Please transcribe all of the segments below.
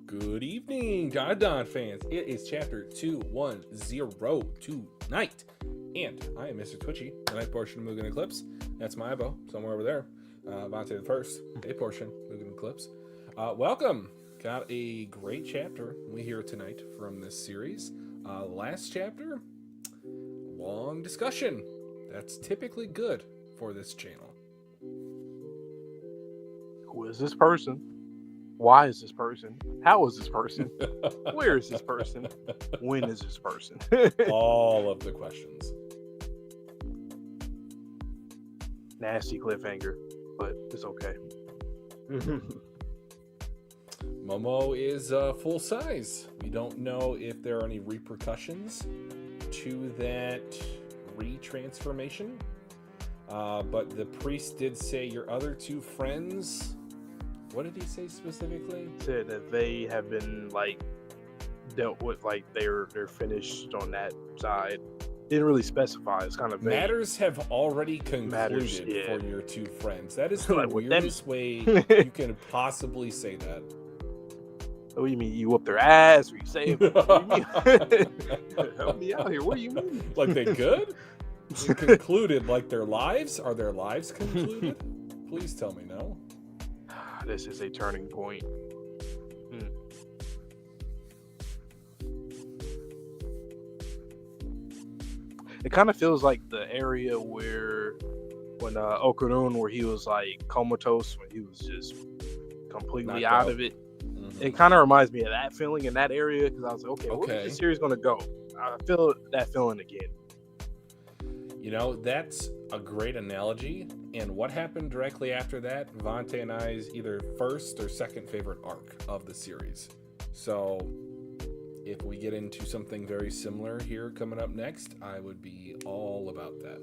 Good evening, Dandadan fans. It is chapter 210 tonight. And I am Mr. Twitchy, the night portion of Mugen Eclipse. That's my Ivo, somewhere over there. Vontae the first, a portion, Mugen Eclipse. Welcome. Got a great chapter we hear tonight from this series. Last chapter, long discussion. That's typically good for this channel. Who is this person? Why is this person? How is this person? Where is this person? When is this person? All of the questions. Nasty cliffhanger, but it's okay. Momo is full size. We don't know if there are any repercussions to that retransformation. But the priest did say your other two friends. What did he say specifically? Said that they have been dealt with, they're finished on that side. Didn't really specify. It's kind of vague. Matters have already concluded for your two friends. That is the weirdest way you can possibly say that. What do you mean? You whoop their ass or you save them? What do you mean? Help me out here. What do you mean? Like they good? They concluded like their lives? Are their lives concluded? Please tell me no. This is a turning point. It kind of feels like the area when Okarun, where he was like comatose, when he was just completely out of it. Mm-hmm. It kind of reminds me of that feeling in that area, because I was like, okay, where is this series going to go? I feel that feeling again. You know, that's a great analogy. And what happened directly after that, Vontae and I's either first or second favorite arc of the series. So if we get into something very similar here coming up next, I would be all about that.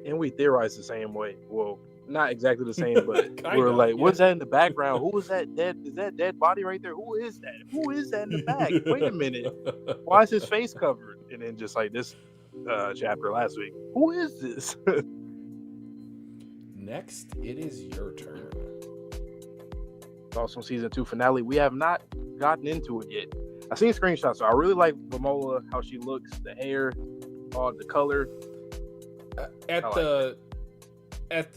And we theorize the same way. Well, not exactly the same, but we're like, what's that in the background? Who is that dead? Is that dead body right there? Who is that? Who is that in the back? Wait a minute. Why is his face covered? And then just like this chapter last week, who is this? Next, it is your turn. Also, season 2 finale. We have not gotten into it yet. I've seen screenshots, so I really like Vamola, how she looks, the hair, all the color. At the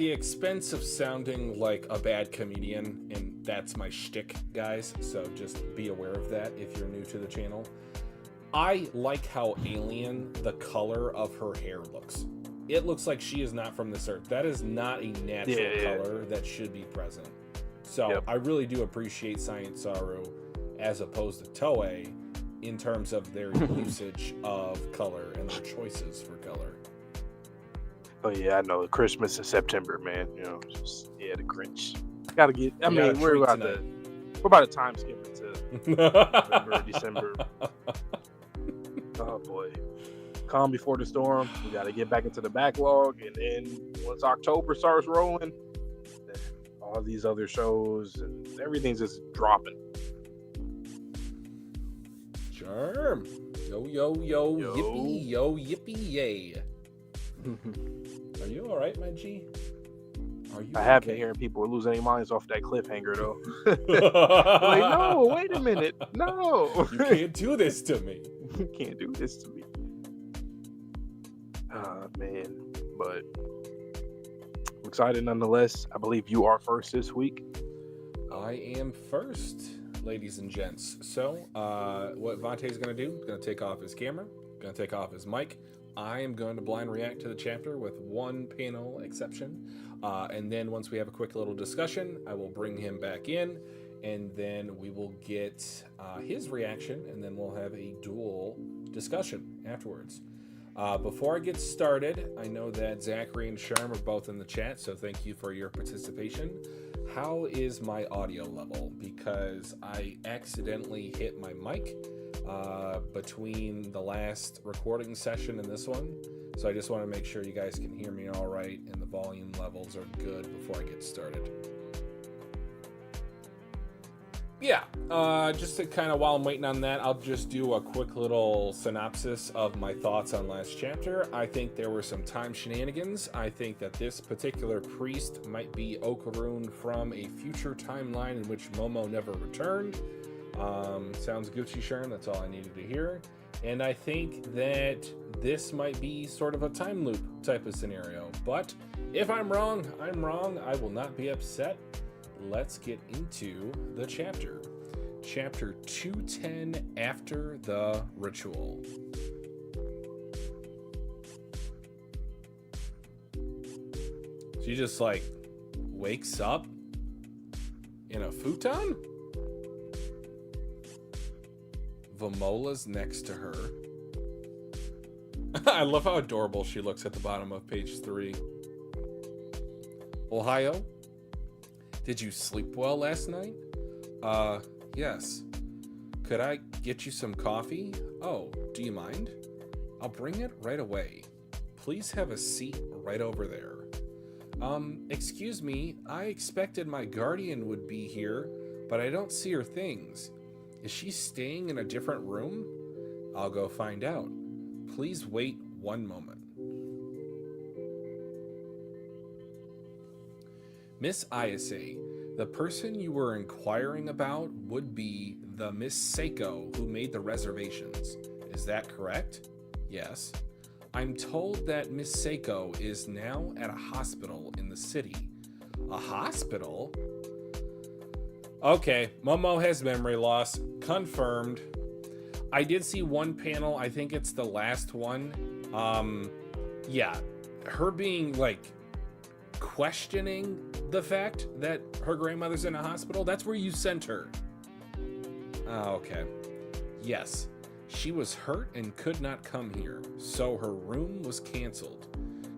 expense of sounding like a bad comedian, and that's my shtick, guys. So just be aware of that if you're new to the channel. I like how alien the color of her hair looks. It looks like she is not from this earth. That is not a natural color that should be present. So I really do appreciate Science Saru as opposed to Toei in terms of their usage of color and their choices for color. Oh yeah, I know. Christmas in September, man. You know, just the Grinch. Gotta get. I mean, we're about to time skip it to November, December. Oh boy. Calm before the storm. We got to get back into the backlog, and then once October starts rolling, all these other shows and everything's just dropping. Sure. Yo, yippee, yippee, yay. Are you all right, my G? Are you? I have been hearing people are losing their minds off that cliffhanger, though. Like, no, wait a minute, no. You can't do this to me. You can't do this to me. Man, but I'm excited nonetheless. I believe you are first this week. I am first, ladies and gents. So, what Vontae's going to do, going to take off his camera, going to take off his mic. I am going to blind react to the chapter with one panel exception. And then once we have a quick little discussion, I will bring him back in, and then we will get his reaction, and then we'll have a dual discussion afterwards. Before I get started, I know that Zachary and Sherm are both in the chat, so thank you for your participation. How is my audio level? Because I accidentally hit my mic between the last recording session and this one, so I just want to make sure you guys can hear me all right and the volume levels are good before I get started. Yeah, just to kind of, while I'm waiting on that, I'll just do a quick little synopsis of my thoughts on last chapter. I think there were some time shenanigans. I think that this particular priest might be Okarun from a future timeline in which Momo never returned. Sounds Gucci Sherm. That's all I needed to hear. And I think that this might be sort of a time loop type of scenario. But if I'm wrong, I'm wrong. I will not be upset. Let's get into the chapter. Chapter 210, After the Ritual. She just like wakes up in a futon? Vamola's next to her. I love how adorable she looks at the bottom of page 3. Ohio? Did you sleep well last night? Yes. Could I get you some coffee? Oh, do you mind? I'll bring it right away. Please have a seat right over there. Excuse me, I expected my guardian would be here, but I don't see her things. Is she staying in a different room? I'll go find out. Please wait one moment. Miss Ayase, the person you were inquiring about would be the Miss Seiko who made the reservations. Is that correct? Yes. I'm told that Miss Seiko is now at a hospital in the city. A hospital? Okay, Momo has memory loss. Confirmed. I did see one panel, I think it's the last one. Yeah, her being like questioning the fact that her grandmother's in a hospital. That's where you sent her. Okay. Yes. She was hurt and could not come here, so her room was canceled.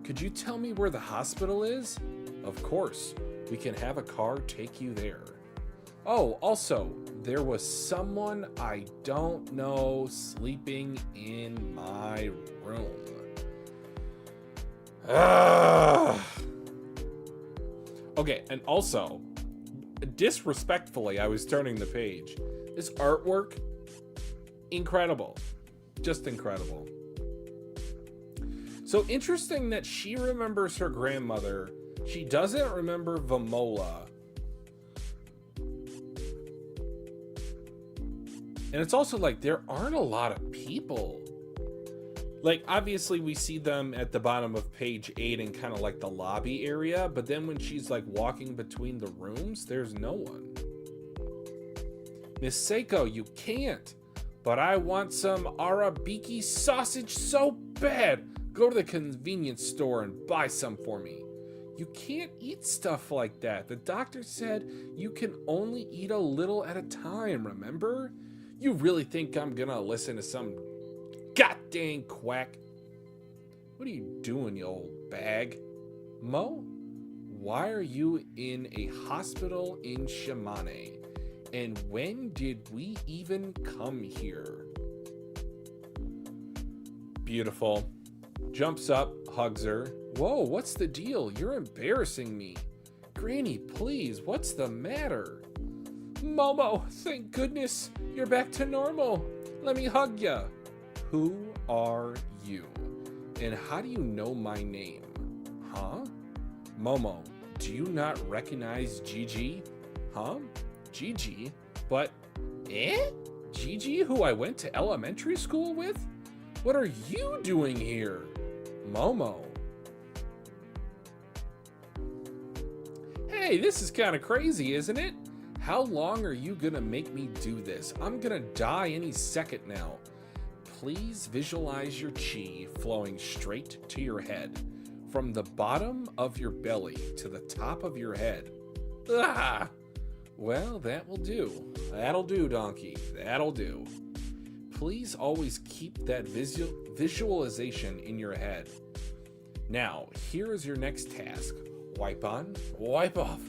Could you tell me where the hospital is? Of course. We can have a car take you there. Oh, also, there was someone I don't know sleeping in my room. Okay, and also, disrespectfully, I was turning the page. This artwork, incredible. Just incredible. So interesting that she remembers her grandmother. She doesn't remember Vamola. And it's also like there aren't a lot of people. Like, obviously we see them at the bottom of page 8 in kind of like the lobby area, but then when she's like walking between the rooms, there's no one. Miss Seiko, you can't. But I want some Arabiki sausage so bad. Go to the convenience store and buy some for me. You can't eat stuff like that. The doctor said you can only eat a little at a time, remember? You really think I'm gonna listen to some goddamn quack? What are you doing, you old bag? Mo, why are you in a hospital in Shimane? And when did we even come here? Beautiful. Jumps up, hugs her. Whoa, what's the deal? You're embarrassing me. Granny, please, what's the matter? Momo, thank goodness you're back to normal. Let me hug ya. Who are you? And how do you know my name? Huh? Momo, do you not recognize Gigi? Huh? Gigi? But, Gigi, who I went to elementary school with? What are you doing here? Momo. Hey, this is kind of crazy, isn't it? How long are you gonna make me do this? I'm gonna die any second now. Please visualize your chi flowing straight to your head, from the bottom of your belly to the top of your head. Ah! Well, that will do. That'll do, donkey. That'll do. Please always keep that visualization in your head. Now, here is your next task. Wipe on, wipe off.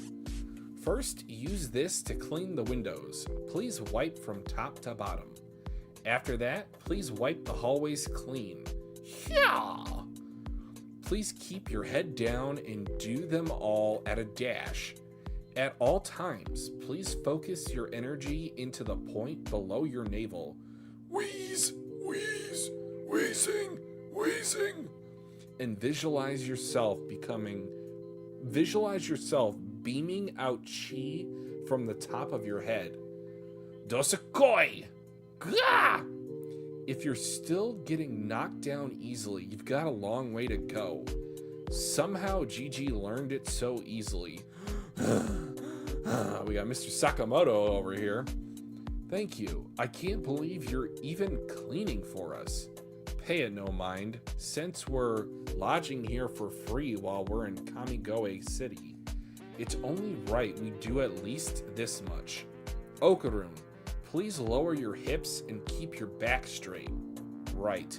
First, use this to clean the windows. Please wipe from top to bottom. After that, please wipe the hallways clean. Yeah! Please keep your head down and do them all at a dash. At all times, please focus your energy into the point below your navel. Wheeze, wheeze, wheezing, wheezing. And visualize yourself beaming out chi from the top of your head. Dosakoi! Gah! If you're still getting knocked down easily, you've got a long way to go. Somehow Gigi learned it so easily. We got Mr. Sakamoto over here. Thank you. I can't believe you're even cleaning for us. Pay it no mind, since we're lodging here for free while we're in Kamigoe City. It's only right we do at least this much. Okarun, please lower your hips and keep your back straight. Right.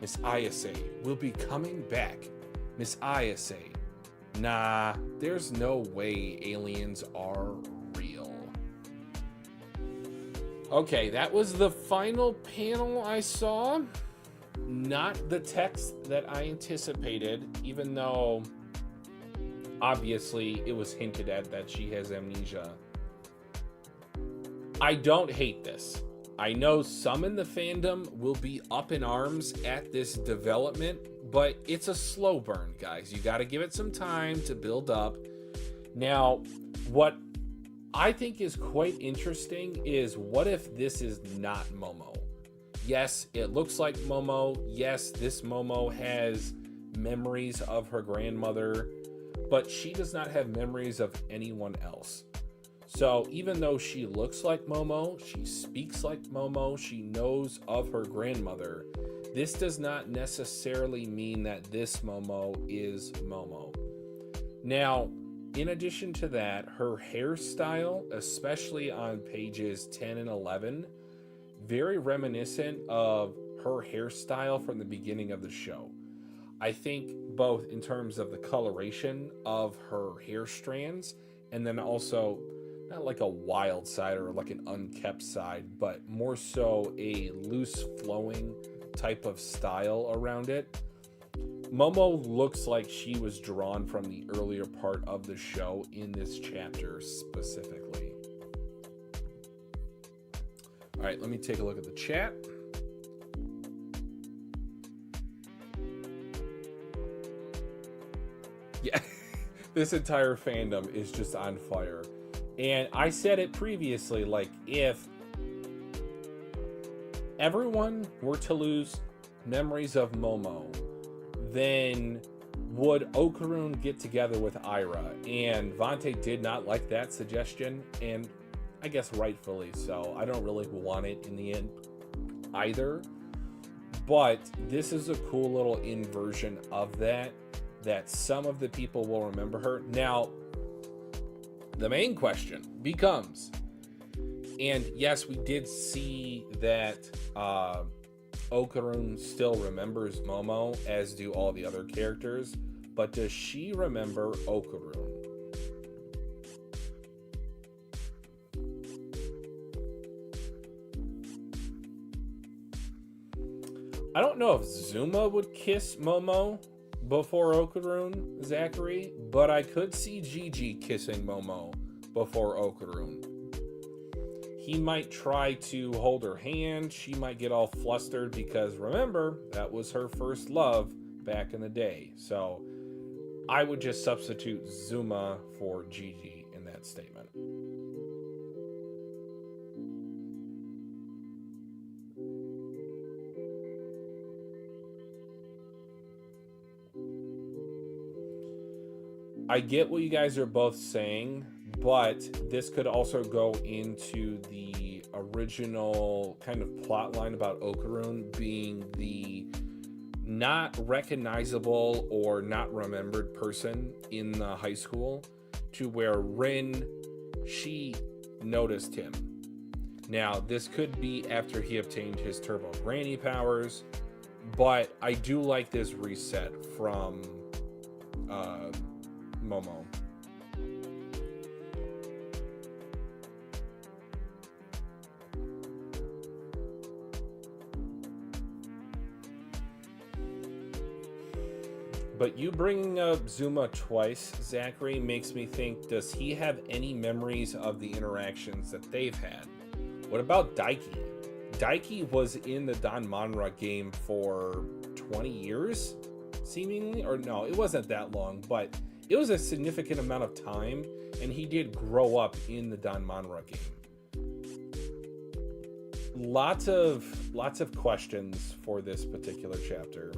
Miss Ayase, we'll be coming back. Miss Ayase. Nah, there's no way aliens are real. Okay, that was the final panel I saw. Not the text that I anticipated, even though obviously it was hinted at that she has amnesia. I don't hate this. I know some in the fandom will be up in arms at this development, but it's a slow burn, guys. You got to give it some time to build up. Now, what I think is quite interesting is, what if this is not Momo? Yes, it looks like Momo. Yes, this Momo has memories of her grandmother, but she does not have memories of anyone else. So even though she looks like Momo, she speaks like Momo, she knows of her grandmother, this does not necessarily mean that this Momo is Momo. Now, in addition to that, her hairstyle, especially on pages 10 and 11, very reminiscent of her hairstyle from the beginning of the show. I think both in terms of the coloration of her hair strands, and then also not like a wild side or like an unkept side, but more so a loose flowing type of style around it. Momo looks like she was drawn from the earlier part of the show in this chapter specifically. All right, let me take a look at the chat. Yeah, this entire fandom is just on fire. And I said it previously, like, if everyone were to lose memories of Momo, then would Okarun get together with Ira? And Vante did not like that suggestion, and I guess rightfully so. I don't really want it in the end either. But this is a cool little inversion of that some of the people will remember her. Now, the main question becomes, and yes, we did see that Okarun still remembers Momo, as do all the other characters, but does she remember Okarun? I don't know if Zuma would kiss Momo before Okarun, Zachary, but I could see Gigi kissing Momo before Okarun. He might try to hold her hand. She might get all flustered because, remember, that was her first love back in the day. So I would just substitute Zuma for Gigi in that statement. I get what you guys are both saying, but this could also go into the original kind of plot line about Okarun being the not recognizable or not remembered person in the high school, to where Rin, she noticed him. Now, this could be after he obtained his Turbo Granny powers, but I do like this reset from Momo. But you bringing up Zuma twice, Zachary, makes me think, does he have any memories of the interactions that they've had? What about Daiki? Daiki was in the Danmanra game for 20 years, seemingly? Or no, it wasn't that long, but it was a significant amount of time, and he did grow up in the Danmanra game. lots of questions for this particular chapter.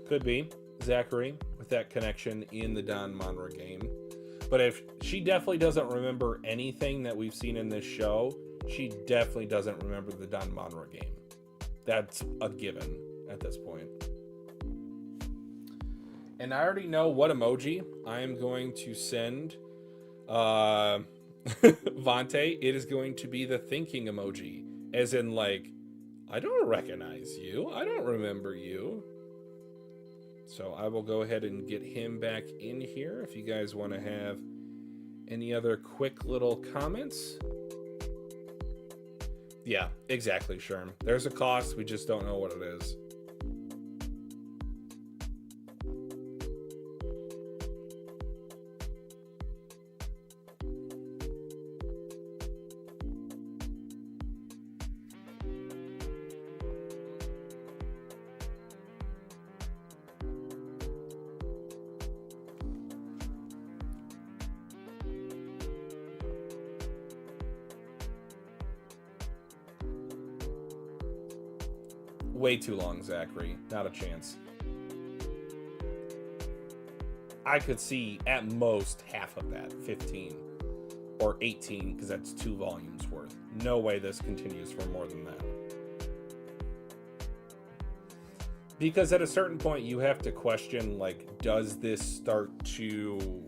Could be Zachary with that connection in the Dandadan game. But if she definitely doesn't remember anything that we've seen in this show, she definitely doesn't remember the Dandadan game. That's a given at this point. And I already know what emoji I am going to send Vante. It is going to be the thinking emoji. As in, like, I don't recognize you. I don't remember you. So I will go ahead and get him back in here if you guys want to have any other quick little comments. Yeah, exactly, Sherm. There's a cost. We just don't know what it is. Way too long, Zachary. Not a chance. I could see at most half of that, 15 or 18, because that's 2 volumes worth. No way this continues for more than that. Because at a certain point, you have to question, like, does this start to,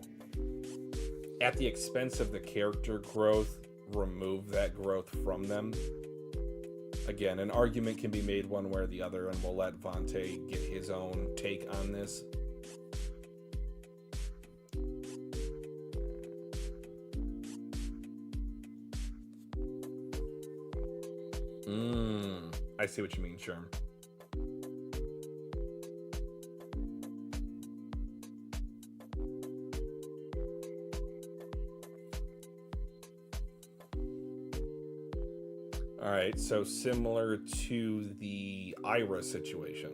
at the expense of the character growth, remove that growth from them? Again, an argument can be made one way or the other, and we'll let Vante get his own take on this. I see what you mean, Sherm. All right, so similar to the Ira situation.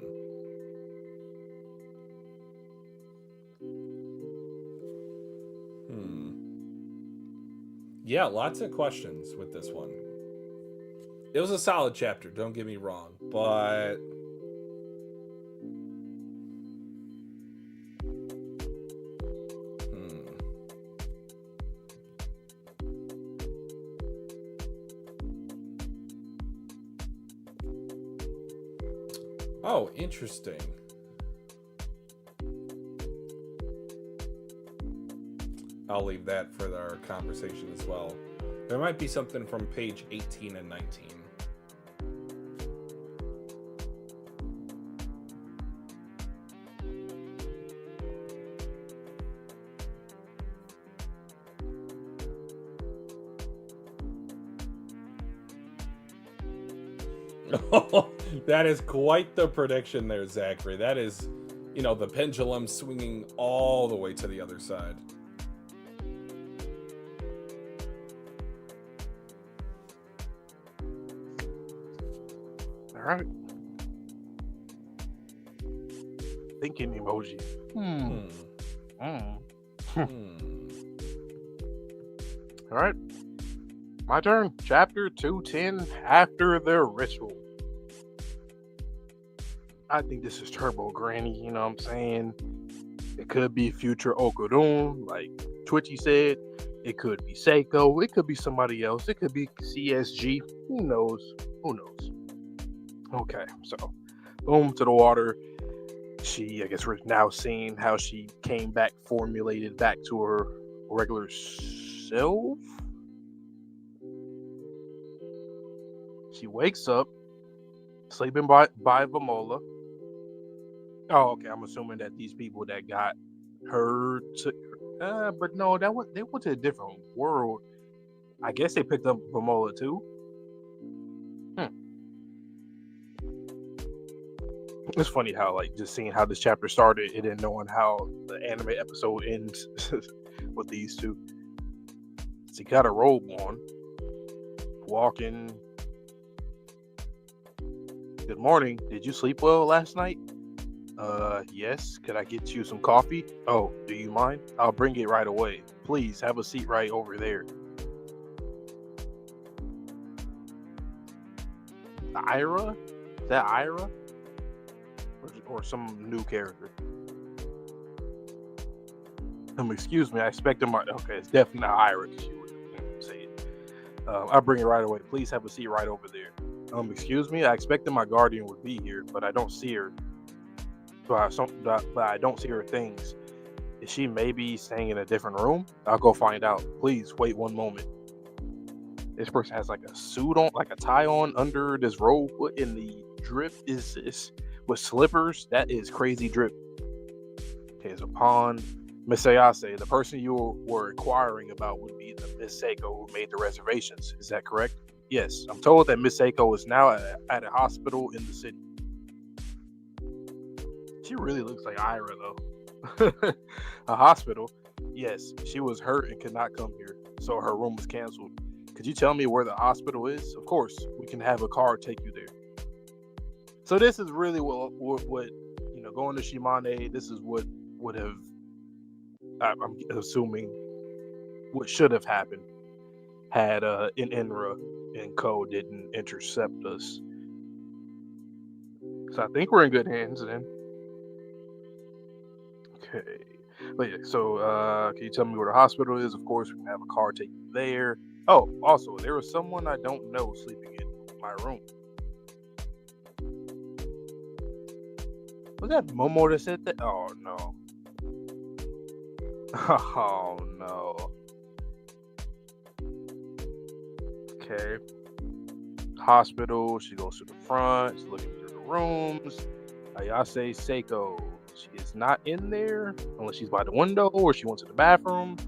Yeah, lots of questions with this one. It was a solid chapter, don't get me wrong, but oh, interesting. I'll leave that for our conversation as well. There might be something from page 18 and 19. That is quite the prediction there, Zachary. That is, you know, the pendulum swinging all the way to the other side. All right. Thinking emoji. All right. My turn. Chapter 210, After the Ritual. I think this is Turbo Granny, you know what I'm saying? It could be future Okudun, like Twitchy said. It could be Seiko. It could be somebody else. It could be CSG. Who knows? Who knows? Okay, so boom to the water. She, I guess we're now seeing how she came back, formulated back to her regular self. She wakes up, sleeping by Vamola. Oh, okay. I'm assuming that these people that got her took her. But no, they went to a different world. I guess they picked up Vamola too. It's funny how, like, just seeing how this chapter started and then knowing how the anime episode ends with these two. She got a robe on, walking. Good morning. Did you sleep well last night? Yes. Could I get you some coffee? Oh, do you mind? I'll bring it right away. Please have a seat right over there. Ira? Is that Ira? Or some new character? Excuse me, I expected my... Okay, it's definitely not Ira, because she would say it. I'll bring it right away. Please have a seat right over there. Excuse me, I expected my guardian would be here, but I don't see her. But I don't see her things. Is she maybe staying in a different room? I'll go find out. Please wait one moment. This person has like a suit on, like a tie on under this robe. What in the drip is this? With slippers? That is crazy drip. Okay, it's a pawn. Miss Ayase, the person you were inquiring about would be the Miss Seiko who made the reservations. Is that correct? Yes. I'm told that Miss Seiko is now at a hospital in the city. She really looks like Ira, though. A hospital? Yes. She was hurt and could not come here, so her room was canceled. Could you tell me where the hospital is? Of course. We can have a car take you there. So this is really what going to Shimane, this is what would have... I'm assuming what should have happened had Inra and Co didn't intercept us. So I think we're in good hands then. Okay. But yeah, so can you tell me where the hospital is? Of course, we can have a car take you there. Oh, also, there was someone I don't know sleeping in my room. Was that Momo that said that? Oh, no. Oh, no. Okay. Hospital. She goes to the front. She's looking through the rooms. Ayase Seiko. She is not in there unless she's by the window or she went to the bathroom.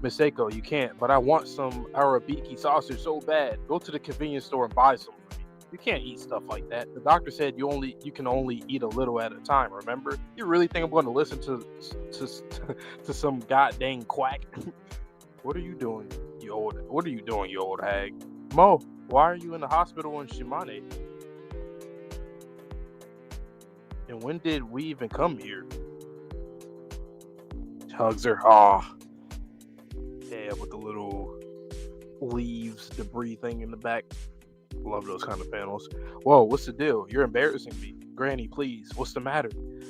Miss Seiko, you can't, but I want some Arabiki sausage so bad. Go to the convenience store and buy some for me. You can't eat stuff like that. The doctor said you can only eat a little at a time, remember? You really think I'm going to listen to some goddamn quack? What are you doing, you old hag? Mo, why are you in the hospital in Shimane? And when did we even come here? Hugs her. Ah. Yeah, with the little leaves, debris thing in the back. Love those kind of panels. Whoa, what's the deal? You're embarrassing me. Granny, please. What's the matter?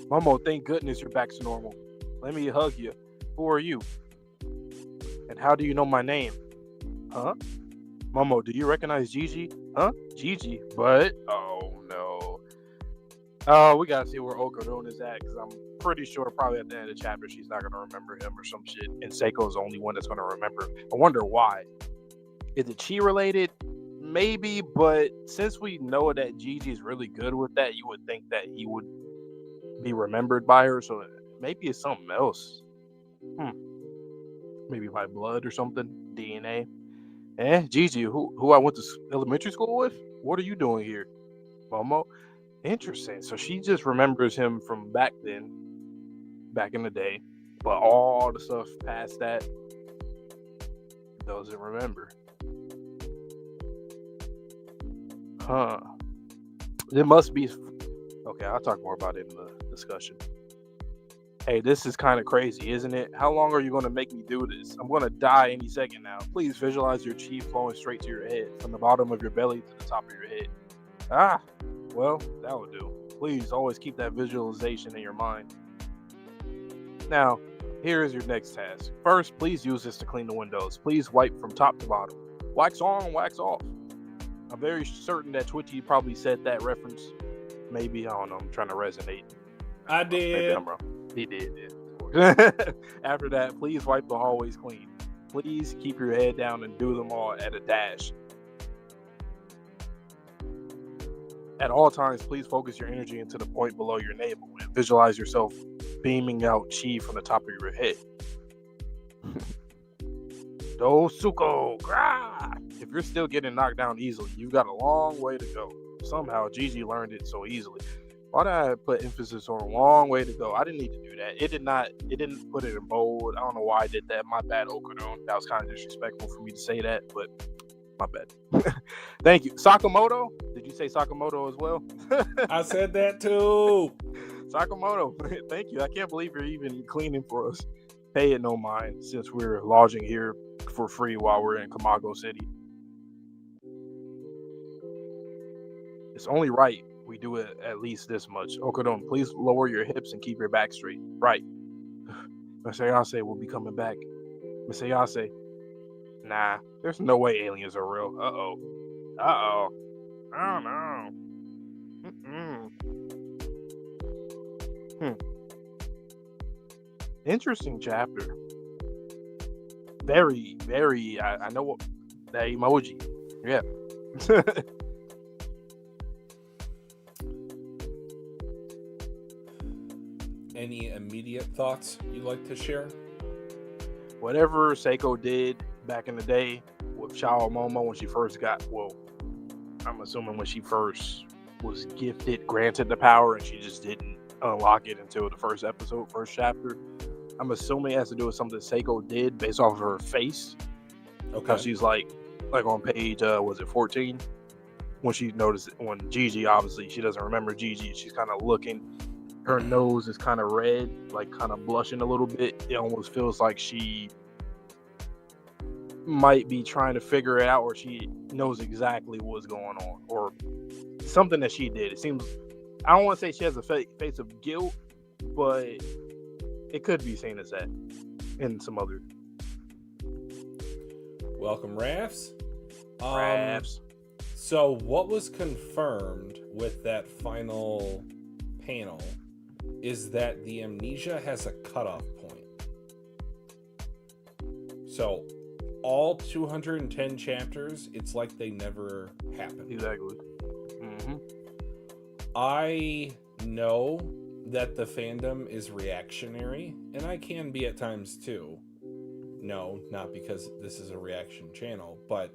Momo, thank goodness you're back to normal. Let me hug you. Who are you? And how do you know my name? Huh? Momo, do you recognize Gigi? Huh? Gigi? But... Oh, no. Oh, we gotta see where Okarun is at, because I'm pretty sure probably at the end of the chapter she's not gonna remember him or some shit, and Seiko's the only one that's gonna remember. I wonder why. Is it chi related? Maybe, but since we know that Gigi's really good with that, you would think that he would be remembered by her, so maybe it's something else. Maybe by blood or something, DNA. Gigi, who I went to elementary school with? What are you doing here? Momo? Interesting. So she just remembers him from back then, back in the day, but all the stuff past that doesn't remember. Huh. It must be... Okay, I'll talk more about it in the discussion. Hey, this is kind of crazy, isn't it? How long are you going to make me do this? I'm going to die any second now. Please visualize your chi flowing straight to your head, from the bottom of your belly to the top of your head. Ah, well, that would do. Please always keep that visualization in your mind. Now, here is your next task. First, please use this to clean the windows. Please wipe from top to bottom. Wax on, wax off. I'm very certain that Twitchy probably said that reference. Maybe, I don't know, I'm trying to resonate. I did. Maybe I'm wrong. He did. Yeah. After that, please wipe the hallways clean. Please keep your head down and do them all at a dash. At all times, please focus your energy into the point below your navel and visualize yourself beaming out chi from the top of your head. Dosuko! Grah! If you're still getting knocked down easily, you've got a long way to go. Somehow, Gigi learned it so easily. Why did I put emphasis on a long way to go? I didn't need to do that. It didn't put it in bold. I don't know why I did that. My bad, Okudon. That was kind of disrespectful for me to say that, but my bad. Thank you. Sakamoto? Did you say Sakamoto as well? I said that too. Sakamoto, thank you. I can't believe you're even cleaning for us. Pay it no mind, since we're lodging here for free while we're in Kamago City. It's only right we do it at least this much. Okudon, please lower your hips and keep your back straight. Right. Masayase will be coming back. Masayase. Nah, there's no way aliens are real. Uh-oh. Uh-oh. I don't know. Interesting chapter. Very, very, I know what, that emoji. Yeah. Any immediate thoughts you'd like to share? Whatever Seiko did back in the day with Shao Momo when she first I'm assuming when she first was granted the power, and she just didn't unlock it until the first chapter. I'm assuming it has to do with something Seiko did based off of her face. Okay. She's like on page, was it 14? When she noticed, when Gigi, obviously, she doesn't remember Gigi. She's kind of looking. Her nose is kind of red, like kind of blushing a little bit. It almost feels like she might be trying to figure it out, or she knows exactly what's going on, or something that she did. It seems, I don't want to say she has a face of guilt, but it could be seen as that in some other. Welcome, Rafts. Rafts. So what was confirmed with that final panel is that the amnesia has a cutoff point. So all 210 chapters, it's like they never happened. Exactly. Mm-hmm. I know that the fandom is reactionary, and I can be at times too. No, not because this is a reaction channel, but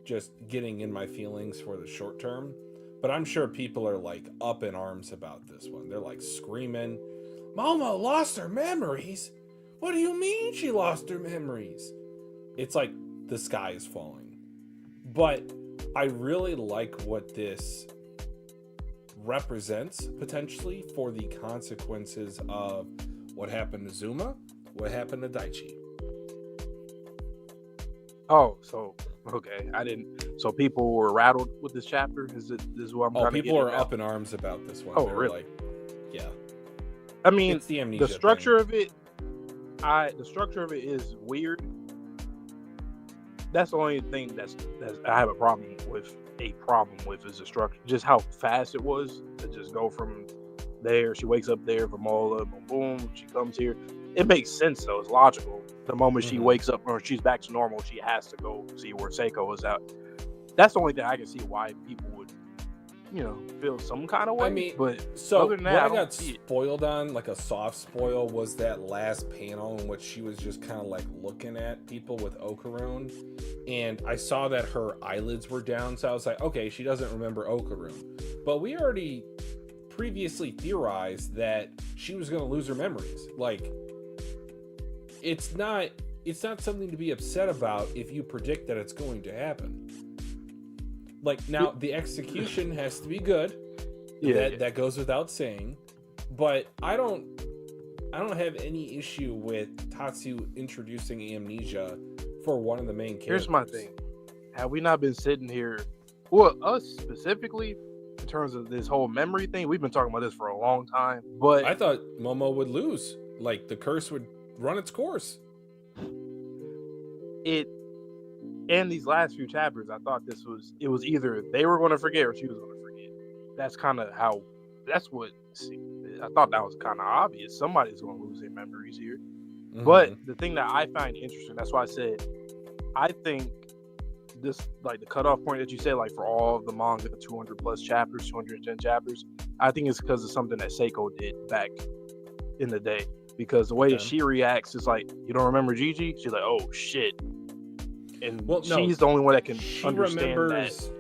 just getting in my feelings for the short term. But I'm sure people are like up in arms about this one. They're like screaming, Momo lost her memories? What do you mean she lost her memories? It's like the sky is falling. But I really like what this represents potentially for the consequences of what happened to Zuma, what happened to Daichi. Oh, so okay, so people were rattled with this chapter. This is what I'm kind of people are up in arms about this one. Oh, They're really? Like, yeah. I mean, it's the amnesia structure of it. The structure of it is weird. That's the only thing that's I have a problem with. Is the structure, just how fast it was to just go from there. She wakes up there, Vamola, boom, boom. She comes here. It makes sense though. It's logical. The moment she wakes up or she's back to normal, she has to go see where Seiko is at. That's the only thing I can see why people would, feel some kind of way. I mean, but so other than that, what I got spoiled on, like a soft spoil, was that last panel in which she was just kind of like looking at people with Okarun, and I saw that her eyelids were down, so I was like, okay, she doesn't remember Okarun. But we already previously theorized that she was going to lose her memories. Like, it's not something to be upset about if you predict that it's going to happen. Like, now the execution has to be good. That goes without saying. But I don't have any issue with Tatsu introducing amnesia for one of the main characters. Here's my thing. Have we not been sitting here, well, us specifically, in terms of this whole memory thing, we've been talking about this for a long time, but I thought Momo would lose. Like, the curse would run its course. In these last few chapters, I thought it was either they were going to forget or she was going to forget. That's kind of how, I thought that was kind of obvious. Somebody's going to lose their memories here. Mm-hmm. But the thing that I find interesting, that's why I said, I think this, like the cutoff point that you said, like for all of the manga, 200 plus chapters, 210 chapters, I think it's because of something that Seiko did back in the day. Because the way that she reacts is like, you don't remember Gigi? She's like, oh shit. And she's the only one that can understand that.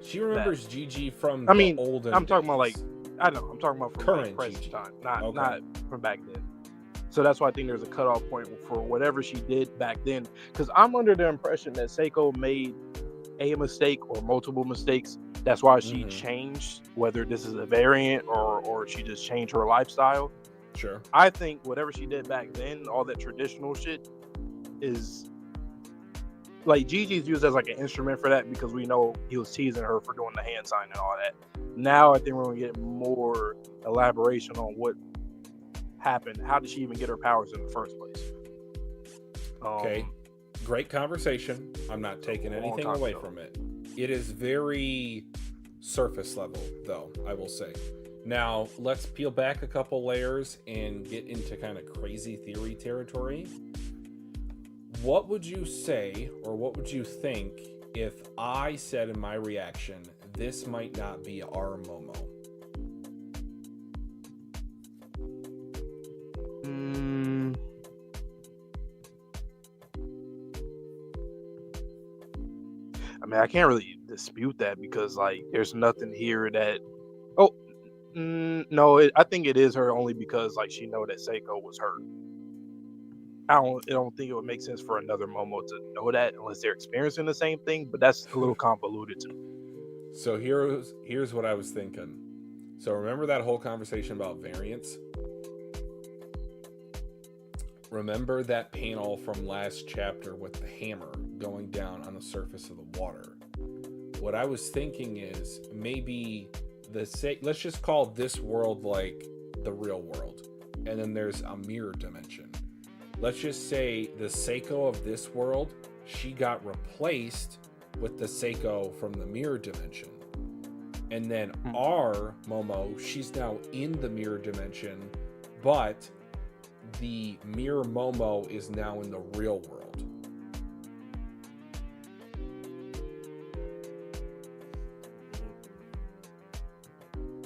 She remembers Gigi from the olden I'm talking days. about like, I know, I'm talking about from current present Gigi. time, not from back then. So that's why I think there's a cutoff point for whatever she did back then. Because I'm under the impression that Seiko made a mistake or multiple mistakes That's why she changed, whether this is a variant or she just changed her lifestyle. Sure. I think whatever she did back then, all that traditional shit, is like Gigi's used as like an instrument for that because we know he was teasing her for doing the hand sign and all that. Now I think we're gonna get more elaboration on what happened. How did she even get her powers in the first place? Okay, great conversation. I'm not taking anything away from it. It is very surface level, though, I will say. Now, let's peel back a couple layers and get into kind of crazy theory territory. What would you say, or what would you think, if I said in my reaction, this might not be our Momo? I mean, I can't really dispute that because, like, there's nothing here that... no, I think it is her only because, like, she know that Seiko was hurt. I don't think it would make sense for another Momo to know that unless they're experiencing the same thing, but that's a little convoluted to me. So here's what I was thinking. So remember that whole conversation about variants? Remember that panel from last chapter with the hammer going down on the surface of the water? What I was thinking is maybe let's just call this world like the real world, and then there's a mirror dimension. Let's just say the Seiko of this world, she got replaced with the Seiko from the mirror dimension. And then our Momo, she's now in the mirror dimension, but the mirror Momo is now in the real world.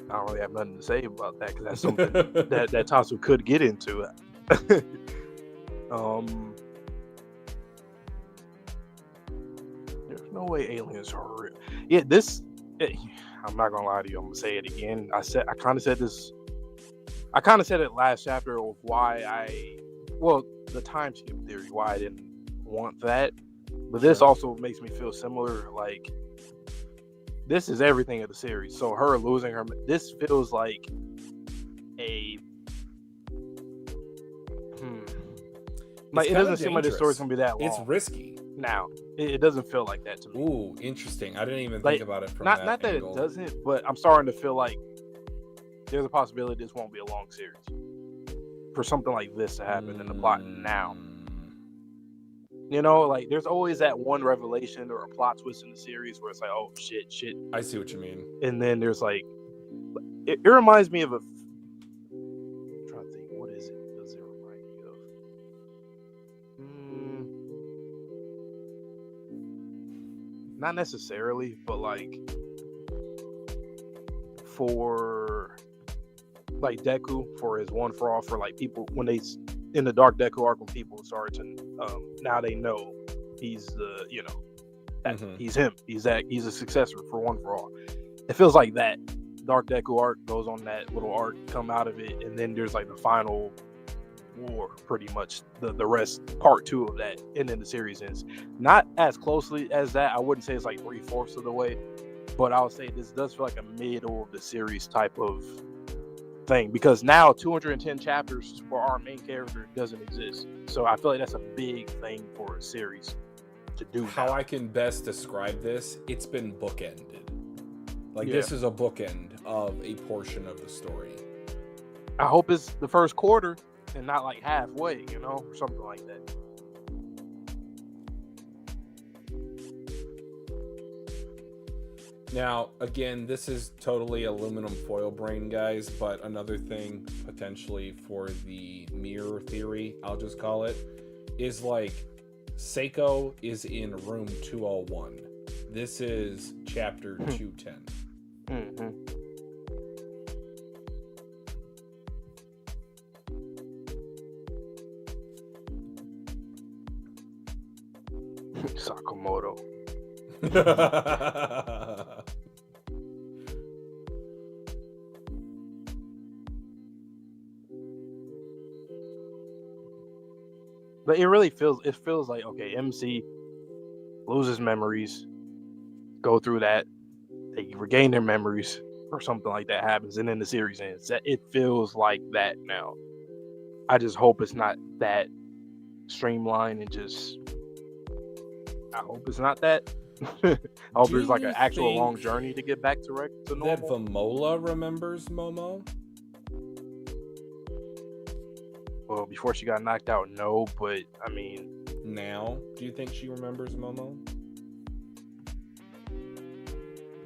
I don't really have nothing to say about that because that's something that Tatsu could get into. There's no way aliens are real. Yeah, I'm not gonna lie to you. I'm gonna say it again. I kind of said it last chapter of why the time skip theory, why I didn't want that. But this also makes me feel similar. Like, this is everything of the series. So her losing her, this feels like it doesn't seem like the story's gonna be that long. It's risky. Now, it doesn't feel like that to me. Ooh, interesting. I didn't even think about it from that not that angle. It doesn't, but I'm starting to feel like there's a possibility this won't be a long series for something like this to happen in the plot now. You know, like, there's always that one revelation or a plot twist in the series where it's like, oh, shit. I see what you mean. And then there's like, it reminds me of I'm trying to think, what is it? Does it remind me of? Not necessarily, but like, for like Deku, for his One for All, for like people when they in the Dark Deku arc, when people start to now they know he's the he's him, he's a successor for One for All. It feels like that Dark Deku arc goes on that little arc, come out of it, and then there's like the final war, pretty much the rest, part 2 of that, and then the series ends. Not as closely as that. I wouldn't say it's like 3/4 of the way, but I would say this does feel like a middle of the series type of thing, because now 210 chapters for our main character doesn't exist. So I feel like that's a big thing for a series to do. How I can best describe this, it's been bookended. This is a bookend of a portion of the story. I hope it's the first quarter and not like halfway, or something like that. Now, again, this is totally aluminum foil brain, guys, but another thing potentially for the mirror theory, I'll just call it, is like Seiko is in room 201. This is chapter 210. Sakamoto. But it feels like, okay, MC loses memories, go through that, they regain their memories or something like that happens, and then the series ends. It feels like that now. I just hope it's not that streamlined and just. I hope it's not that. I hope there's like an actual long journey to get back to normal. That Vamola remembers Momo? Well, before she got knocked out, no, but I mean, now, do you think she remembers Momo?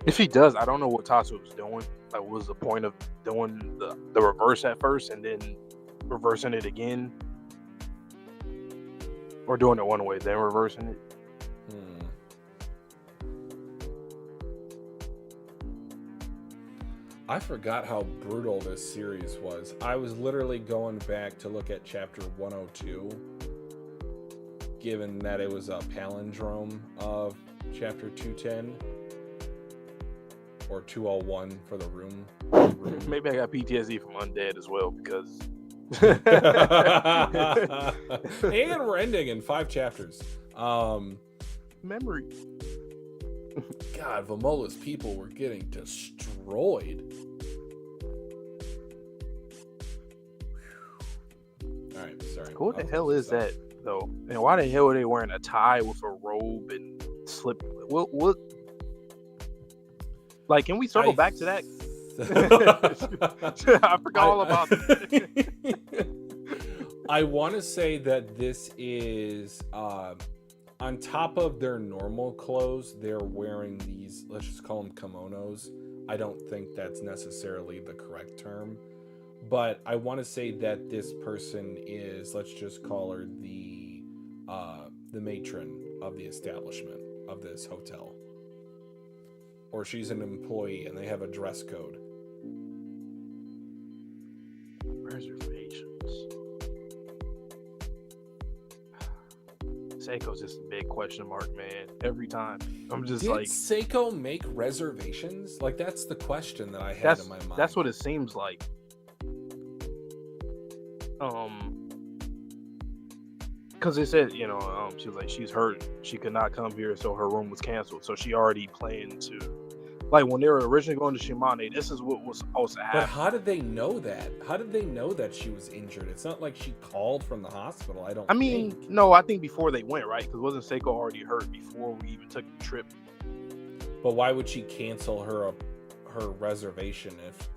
If she does, I don't know what Tatsu was doing. Like, what was the point of doing the reverse at first and then reversing it again, or doing it one way then reversing it? I forgot how brutal this series was. I was literally going back to look at chapter 102, given that it was a palindrome of chapter 210 or 201 for the room. Maybe I got PTSD from Undead as well, because and we're ending in 5 chapters. Memory. God, Vamola's people were getting destroyed. All right, sorry. What the hell is that, though? And why the hell are they wearing a tie with a robe and slip? What? Like, can we circle back to that? I forgot all about it. I want to say that this is on top of their normal clothes, they're wearing these, let's just call them kimonos. I don't think that's necessarily the correct term, but I want to say that this person is, let's just call her the matron of the establishment of this hotel, or she's an employee and they have a dress code. Reservations. Seiko's just a big question mark, man. Every time. I'm just Did Seiko make reservations? Like, that's the question that I had in my mind. That's what it seems like. Because it said, she was like, she's hurt. She could not come here, so her room was canceled. So she already planned to, like, when they were originally going to Shimane, this is what was supposed to happen. But how did they know that? How did they know that she was injured? It's not like she called from the hospital, I think. No, I think before they went, right? Because wasn't Seiko already hurt before we even took the trip? But why would she cancel her reservation if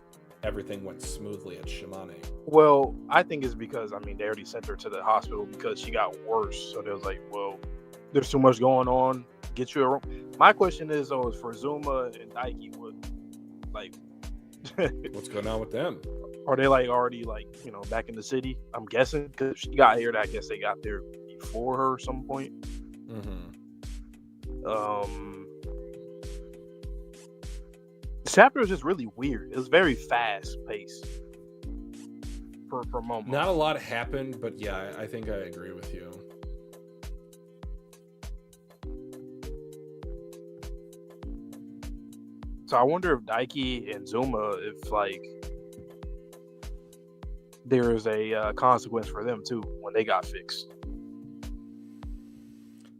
everything went smoothly at Shimane? Well, I think it's because, they already sent her to the hospital because she got worse. So they was like, well, there's too much going on. Get you a room. My question is, though, is for Zuma and Daiki, what's going on with them? Are they already back in the city? I'm guessing because she got here. I guess they got there before her at some point. The chapter was just really weird. It was very fast paced for Momo. Not a lot happened, but yeah, I think I agree with you. So I wonder if Daiki and Zuma, if there is a consequence for them too when they got fixed.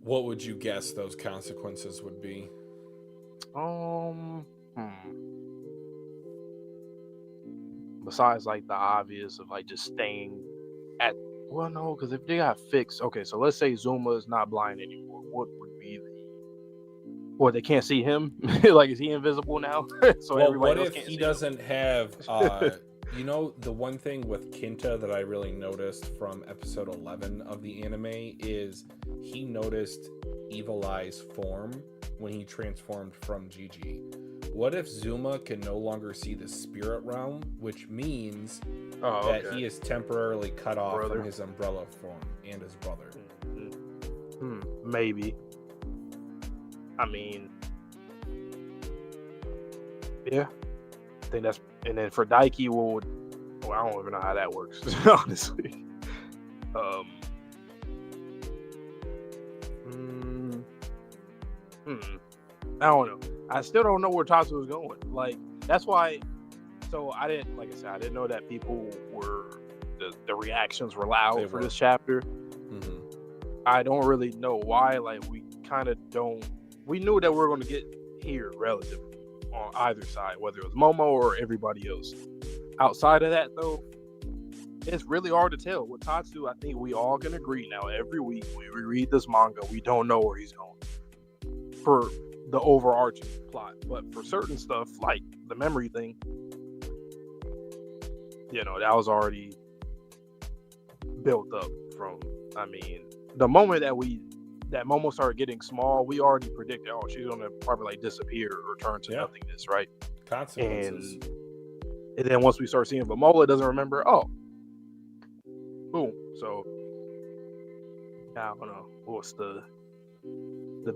What would you guess those consequences would be? Besides the obvious of just staying at, well, no, because if they got fixed, okay, so let's say Zuma is not blind anymore. What would be they can't see him? Is he invisible now? So well, what if he doesn't have the one thing with Kinta that I really noticed from episode 11 of the anime is he noticed Evil Eye's form when he transformed from Gigi. What if Zuma can no longer see the spirit realm, which means that he is temporarily cut off from his umbrella form and his brother? Maybe. Yeah. I think that's, and then for Daiki, I don't even know how that works, honestly. I don't know. I still don't know where Tatsu is going. That's why. So I didn't, like I said, I didn't know that people were the reactions were loud for this chapter. I don't really know why. We kind of don't. We knew that we were going to get here relatively on either side, whether it was Momo or everybody else. Outside of that, though, it's really hard to tell. With Tatsu, I think we all can agree now. Every week when we read this manga, we don't know where he's going for the overarching plot. But for certain stuff, like the memory thing, that was already built up from. I mean, the moment that Momo started getting small, we already predicted, she's gonna probably disappear or turn to nothingness, right? Consequences. And then once we start seeing Vamola doesn't remember, boom. So I don't know what's the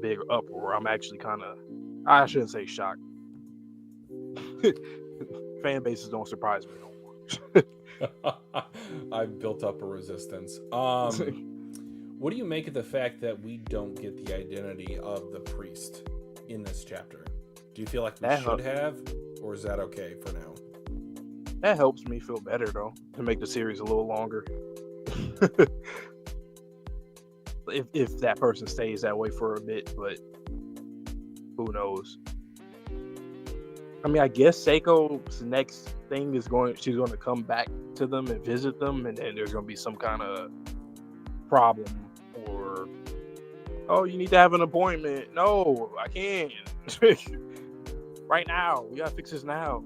big uproar. I'm actually I shouldn't say shocked. Fan bases don't surprise me no more. I've built up a resistance. What do you make of the fact that we don't get the identity of the priest in this chapter? Do you feel like we should have, or is that okay for now? That helps me feel better, though, to make the series a little longer. if that person stays that way for a bit, but who knows? I mean, I guess Seiko's next thing is she's going to come back to them and visit them, and then there's going to be some kind of problem, or you need to have an appointment. No, I can't. Right now, we gotta fix this now.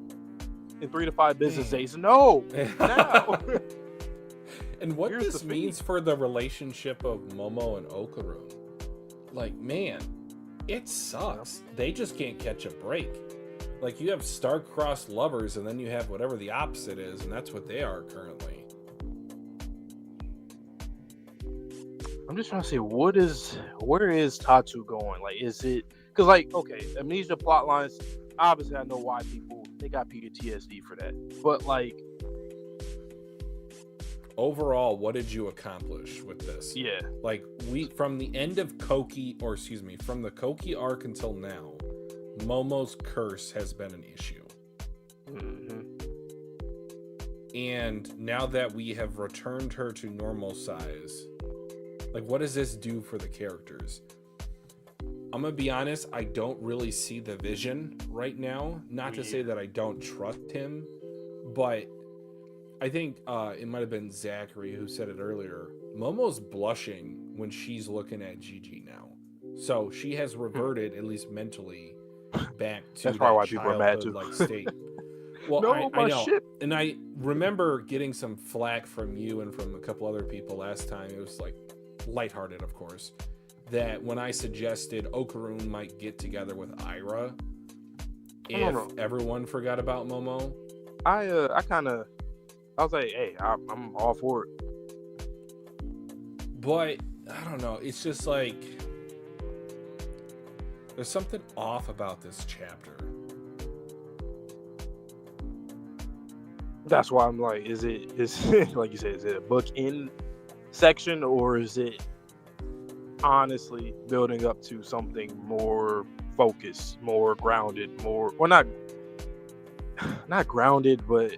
In 3 to 5 business days. No, now. And what this means for the relationship of Momo and Okarun, like, man, it sucks. They just can't catch a break. Like, you have star-crossed lovers, and then you have whatever the opposite is, and that's what they are currently. I'm just trying to say, where is Tatsu going? Like, is it because, like, okay, amnesia plot lines, obviously I know why they got PTSD for that, but like, overall, what did you accomplish with this? Yeah, like, from the end of from the Koki arc until now, Momo's curse has been an issue. Mm-hmm. And now that we have returned her to normal size, like, what does this do for the characters? I'm gonna be honest, I don't really see the vision right now. Not to say that I don't trust him, but I think it might have been Zachary who said it earlier. Momo's blushing when she's looking at Gigi now. So she has reverted, at least mentally, back to that's probably why people are mad too. Like state. Well, no, I know. Shit. And I remember getting some flack from you and from a couple other people last time. It was like lighthearted, of course, that when I suggested Okarun might get together with Ira if everyone forgot about Momo. I was like, hey, I'm all for it. But I don't know. It's just like there's something off about this chapter. That's why I'm like, is it like you said, is it a book in section, or is it honestly building up to something more focused, more grounded, not grounded, but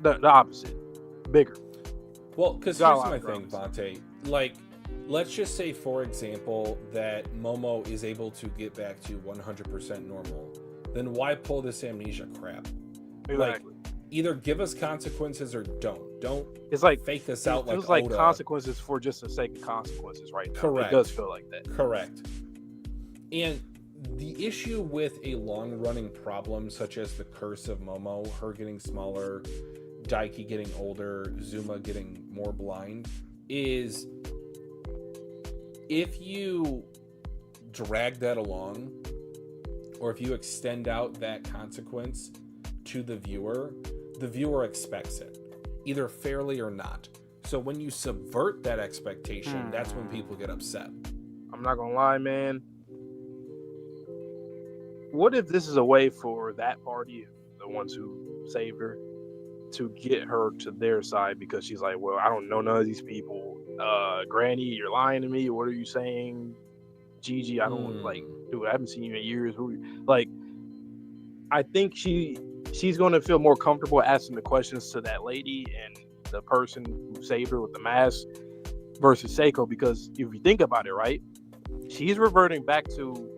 the opposite, bigger? Well, because here's my thing, Vontae. Like, let's just say, for example, that Momo is able to get back to 100% normal. Then why pull this amnesia crap? Exactly. Like, either give us consequences or don't. It's like fake this out. It feels like consequences for just the sake of consequences right now. Correct. It does feel like that. Correct. And the issue with a long-running problem such as the curse of Momo, her getting smaller, Daiki getting older, Zuma getting more blind, is if you drag that along, or if you extend out that consequence to the viewer expects it, either fairly or not. So when you subvert that expectation, that's when people get upset. I'm not gonna lie, man. What if this is a way for that party, the ones who saved her, to get her to their side, because she's like, well, I don't know none of these people. Granny, you're lying to me. What are you saying? Gigi, I don't like, dude, I haven't seen you in years. Like, I think she's going to feel more comfortable asking the questions to that lady and the person who saved her with the mask versus Seiko, because if you think about it, right, she's reverting back to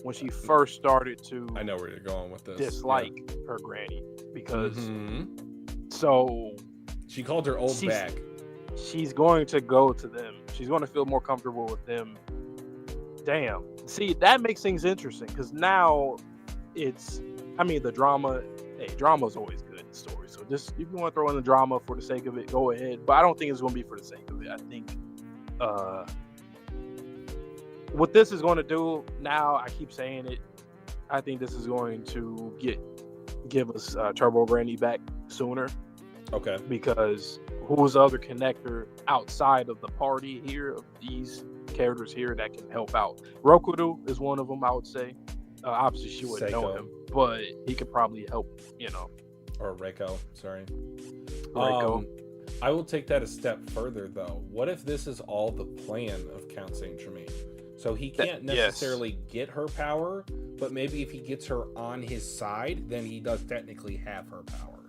when she first started to I know where you're going with this. dislike her granny because Mm-hmm. so She called her old bag. She's going to go to them. She's going to feel more comfortable with them. Damn. See, that makes things interesting because now it's, I mean, the drama. Hey, drama's always good in stories. So just if you want to throw in the drama for the sake of it, go ahead. But I don't think it's going to be for the sake of it. I think what this is going to do now, I keep saying it, I think this is going to give us Turbo Granny back sooner. Okay. Because who's the other connector outside of the party here of these characters here that can help out? Rokudu is one of them, I would say. Obviously, she wouldn't know him, but he could probably help, Or Reiko, sorry. Reiko. I will take that a step further, though. What if this is all the plan of Count Saint Germain? So he can't necessarily get her power, but maybe if he gets her on his side, then he does technically have her power.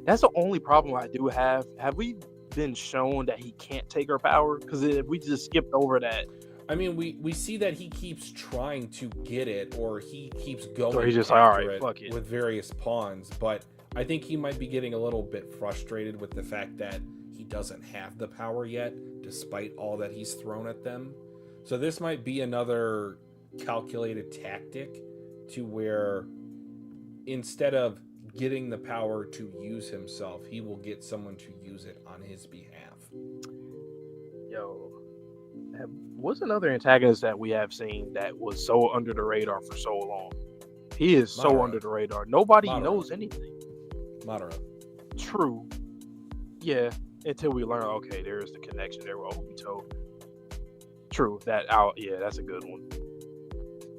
That's the only problem I do have. Have we been shown that he can't take her power? Because if we just skipped over that. I mean, we see that he keeps trying to get it, or he keeps going or he's just like, all right, fuck it. With various pawns, but I think he might be getting a little bit frustrated with the fact that he doesn't have the power yet, despite all that he's thrown at them. So this might be another calculated tactic to where instead of getting the power to use himself, he will get someone to use it on his behalf. Yo, what's another antagonist that we have seen that was so under the radar for so long? He is so under the radar. Nobody knows anything. Madara. True. Yeah, until we learn, okay, there's the connection there with Obito. True. That's a good one.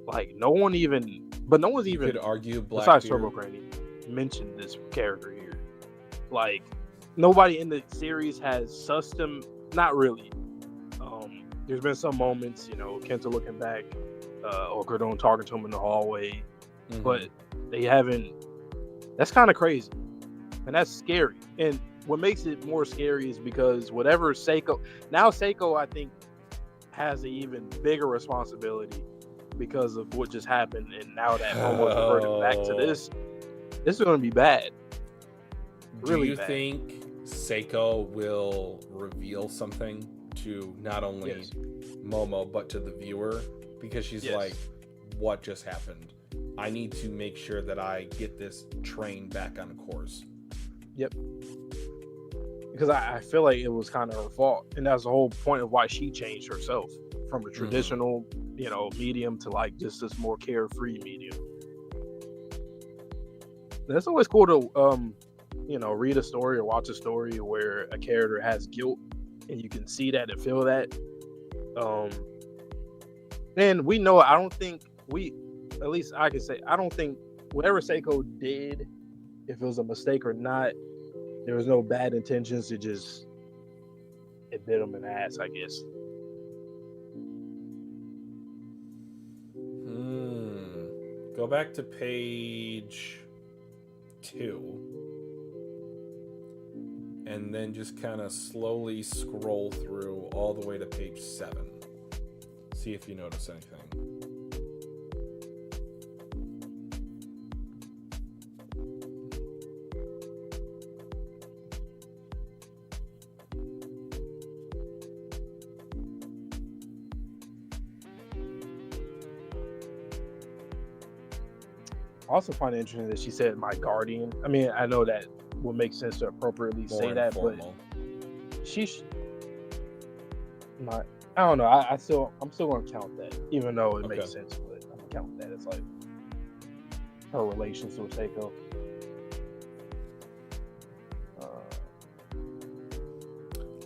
Like, no one's even could argue besides Turbo Granny mentioned this character here. Like, nobody in the series has sussed him. Not really. There's been some moments, Kenta looking back, or Gordon talking to him in the hallway, but they haven't. That's kind of crazy, and that's scary. And what makes it more scary is because whatever Seiko, I think, has an even bigger responsibility because of what just happened, and now that Momo's reverted back to this is going to be bad. Really bad. Do you think Seiko will reveal something to not only Momo but to the viewer? Because she's like, what just happened? I need to make sure that I get this train back on course. Yep. Because I feel like it was kind of her fault, and that's the whole point of why she changed herself from a traditional, medium to like just this more carefree medium. And it's always cool to, read a story or watch a story where a character has guilt, and you can see that and feel that. And we know, I don't think at least I can say, I don't think whatever Seiko did, if it was a mistake or not, there was no bad intentions. It bit him in the ass, I guess. Go back to page 2. And then just kind of slowly scroll through all the way to page 7. See if you notice anything. I also find it interesting that she said my guardian. I mean, I know that would make sense to appropriately say that, informal. But I don't know. I'm still gonna count that, even though it makes sense. But I'm gonna count that as like her relations with Seiko.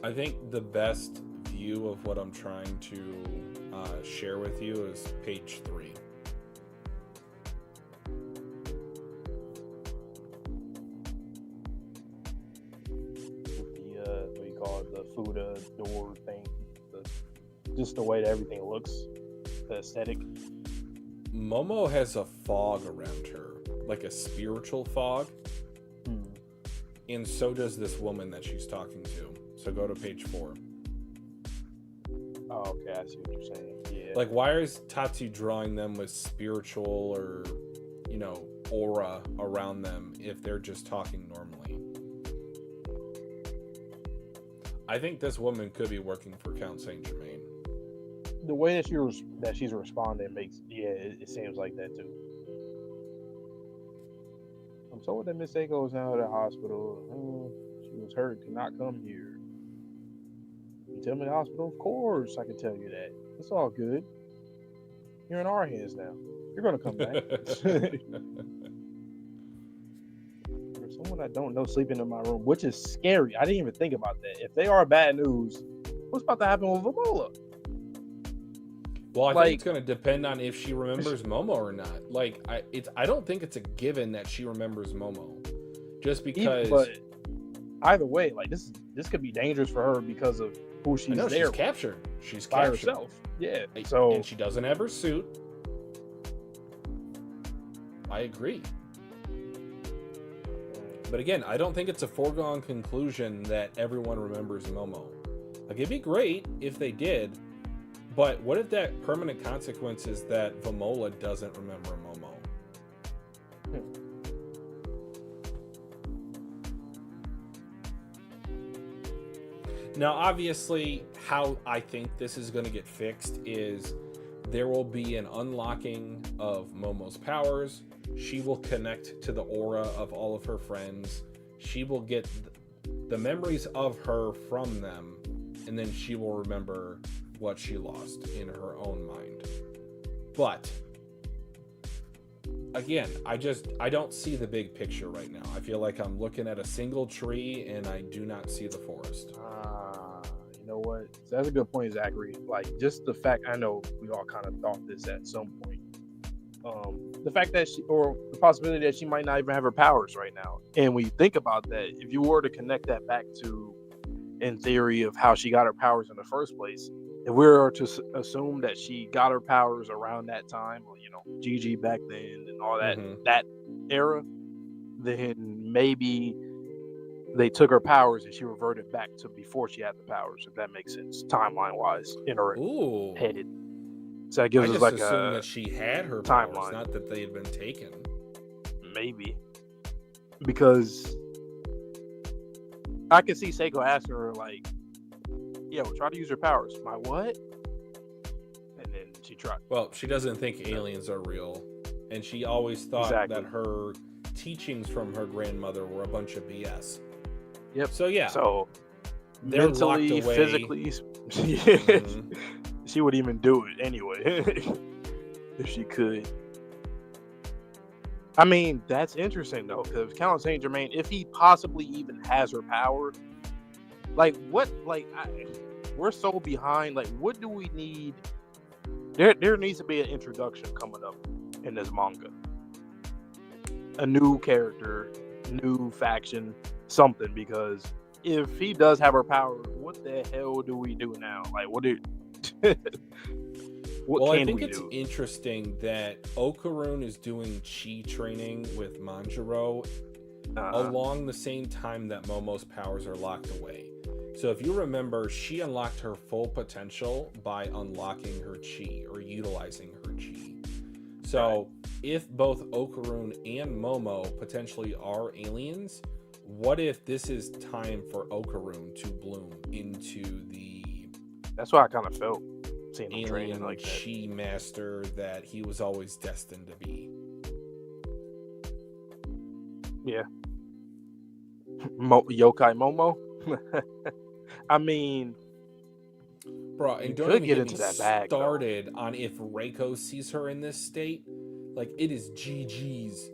I think the best view of what I'm trying to share with you is page 3. Fuda door thing, just the way that everything looks, the aesthetic. Momo has a fog around her, like a spiritual fog, and so does this woman that she's talking to. So go to page 4. Oh, okay, I see what you're saying. Yeah. Like, why is Tatsu drawing them with spiritual or, aura around them if they're just talking normally? I think this woman could be working for Count Saint Germain. The way that she's responding it seems like that too. I'm told that Miss Eiko is now at the hospital. She was hurt, could not come here. You tell me the hospital? Of course, I can tell you that. It's all good. You're in our hands now. You're gonna come back. There's someone I don't know sleeping in my room, which is scary. I didn't even think about that. If they are bad news, what's about to happen with Vamola? Well, I think it's going to depend on if she remembers Momo or not. Like, I don't think it's a given that she remembers Momo, just because. But either way, like this could be dangerous for her because of who she's there. She's captured. She's by captured herself. Yeah. And she doesn't have her suit. I agree. But again, I don't think it's a foregone conclusion that everyone remembers Momo. Like, it'd be great if they did. But what if that permanent consequence is that Vamola doesn't remember Momo? Now, obviously, how I think this is going to get fixed is there will be an unlocking of Momo's powers. She will connect to the aura of all of her friends. She will get the memories of her from them, and then she will remember what she lost in her own mind. But again, I don't see the big picture right now. I feel like I'm looking at a single tree and I do not see the forest. You know what? So that's a good point, Zachary. Like, just the fact, I know we all kind of thought this at some point. The fact that or the possibility that she might not even have her powers right now. And when you think about that, if you were to connect that back to, in theory, of how she got her powers in the first place, if we were to assume that she got her powers around that time, or GG back then and all that that era, then maybe they took her powers and she reverted back to before she had the powers, if that makes sense, timeline wise, in her head. So that gives us like assume that she had her timeline, powers, not that they had been taken. Maybe because I could see Seiko asking her like, "Yo, try to use your powers." My what? And then she tried. Well, she doesn't think aliens are real, and she always thought that her teachings from her grandmother were a bunch of BS. Yep. So yeah. So they're mentally, locked away. Physically, she would even do it anyway if she could. I mean, that's interesting though, because Count Saint Germain, if he possibly even has her power, like what? Like we're so behind. Like, what do we need? There needs to be an introduction coming up in this manga. A new character, new faction, something. Because if he does have her power, what the hell do we do now? Like, what do? I think it's interesting that Okarun is doing chi training with Manjiro along the same time that Momo's powers are locked away. So if you remember, she unlocked her full potential by unlocking her chi or utilizing her chi. So if both Okarun and Momo potentially are aliens, what if this is time for Okarun to bloom into the... That's what I kind of felt. Seeing him alien training like that. Chi master that he was always destined to be. Yeah. Yokai Momo? I mean, bro, and don't even get into that bag started on if Reiko sees her in this state. Like, it is GG's.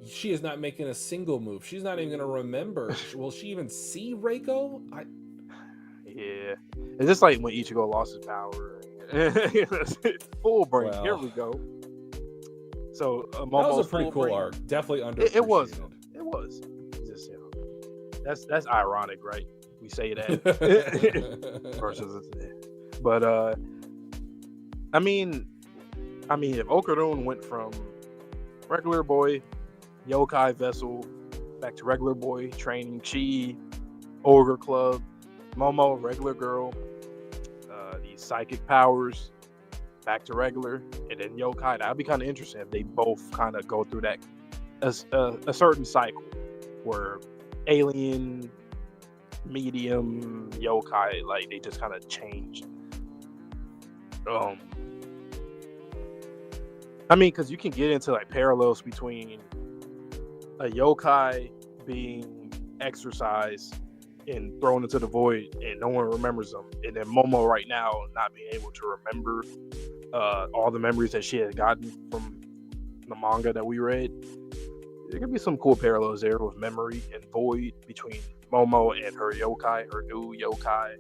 She is not making a single move. She's not even going to remember. Will she even see Reiko? Yeah. It's just like when Ichigo lost his power. Full brain. Well, here we go. So, that was a pretty cool arc. Definitely underappreciated. It was. It was. Just, that's ironic, right? We say that versus, but I mean, if Okarun went from regular boy, yokai vessel, back to regular boy, training chi, ogre club, Momo, regular girl, these psychic powers back to regular, and then yokai. That'd be kind of interesting if they both kind of go through that a certain cycle where alien, medium, yokai, like they just kind of change. I mean, because you can get into like parallels between a yokai being exorcised and thrown into the void and no one remembers them, and then Momo right now not being able to remember all the memories that she had gotten from the manga that we read. There could be some cool parallels there with memory and void between Momo and her yokai, her new yokai.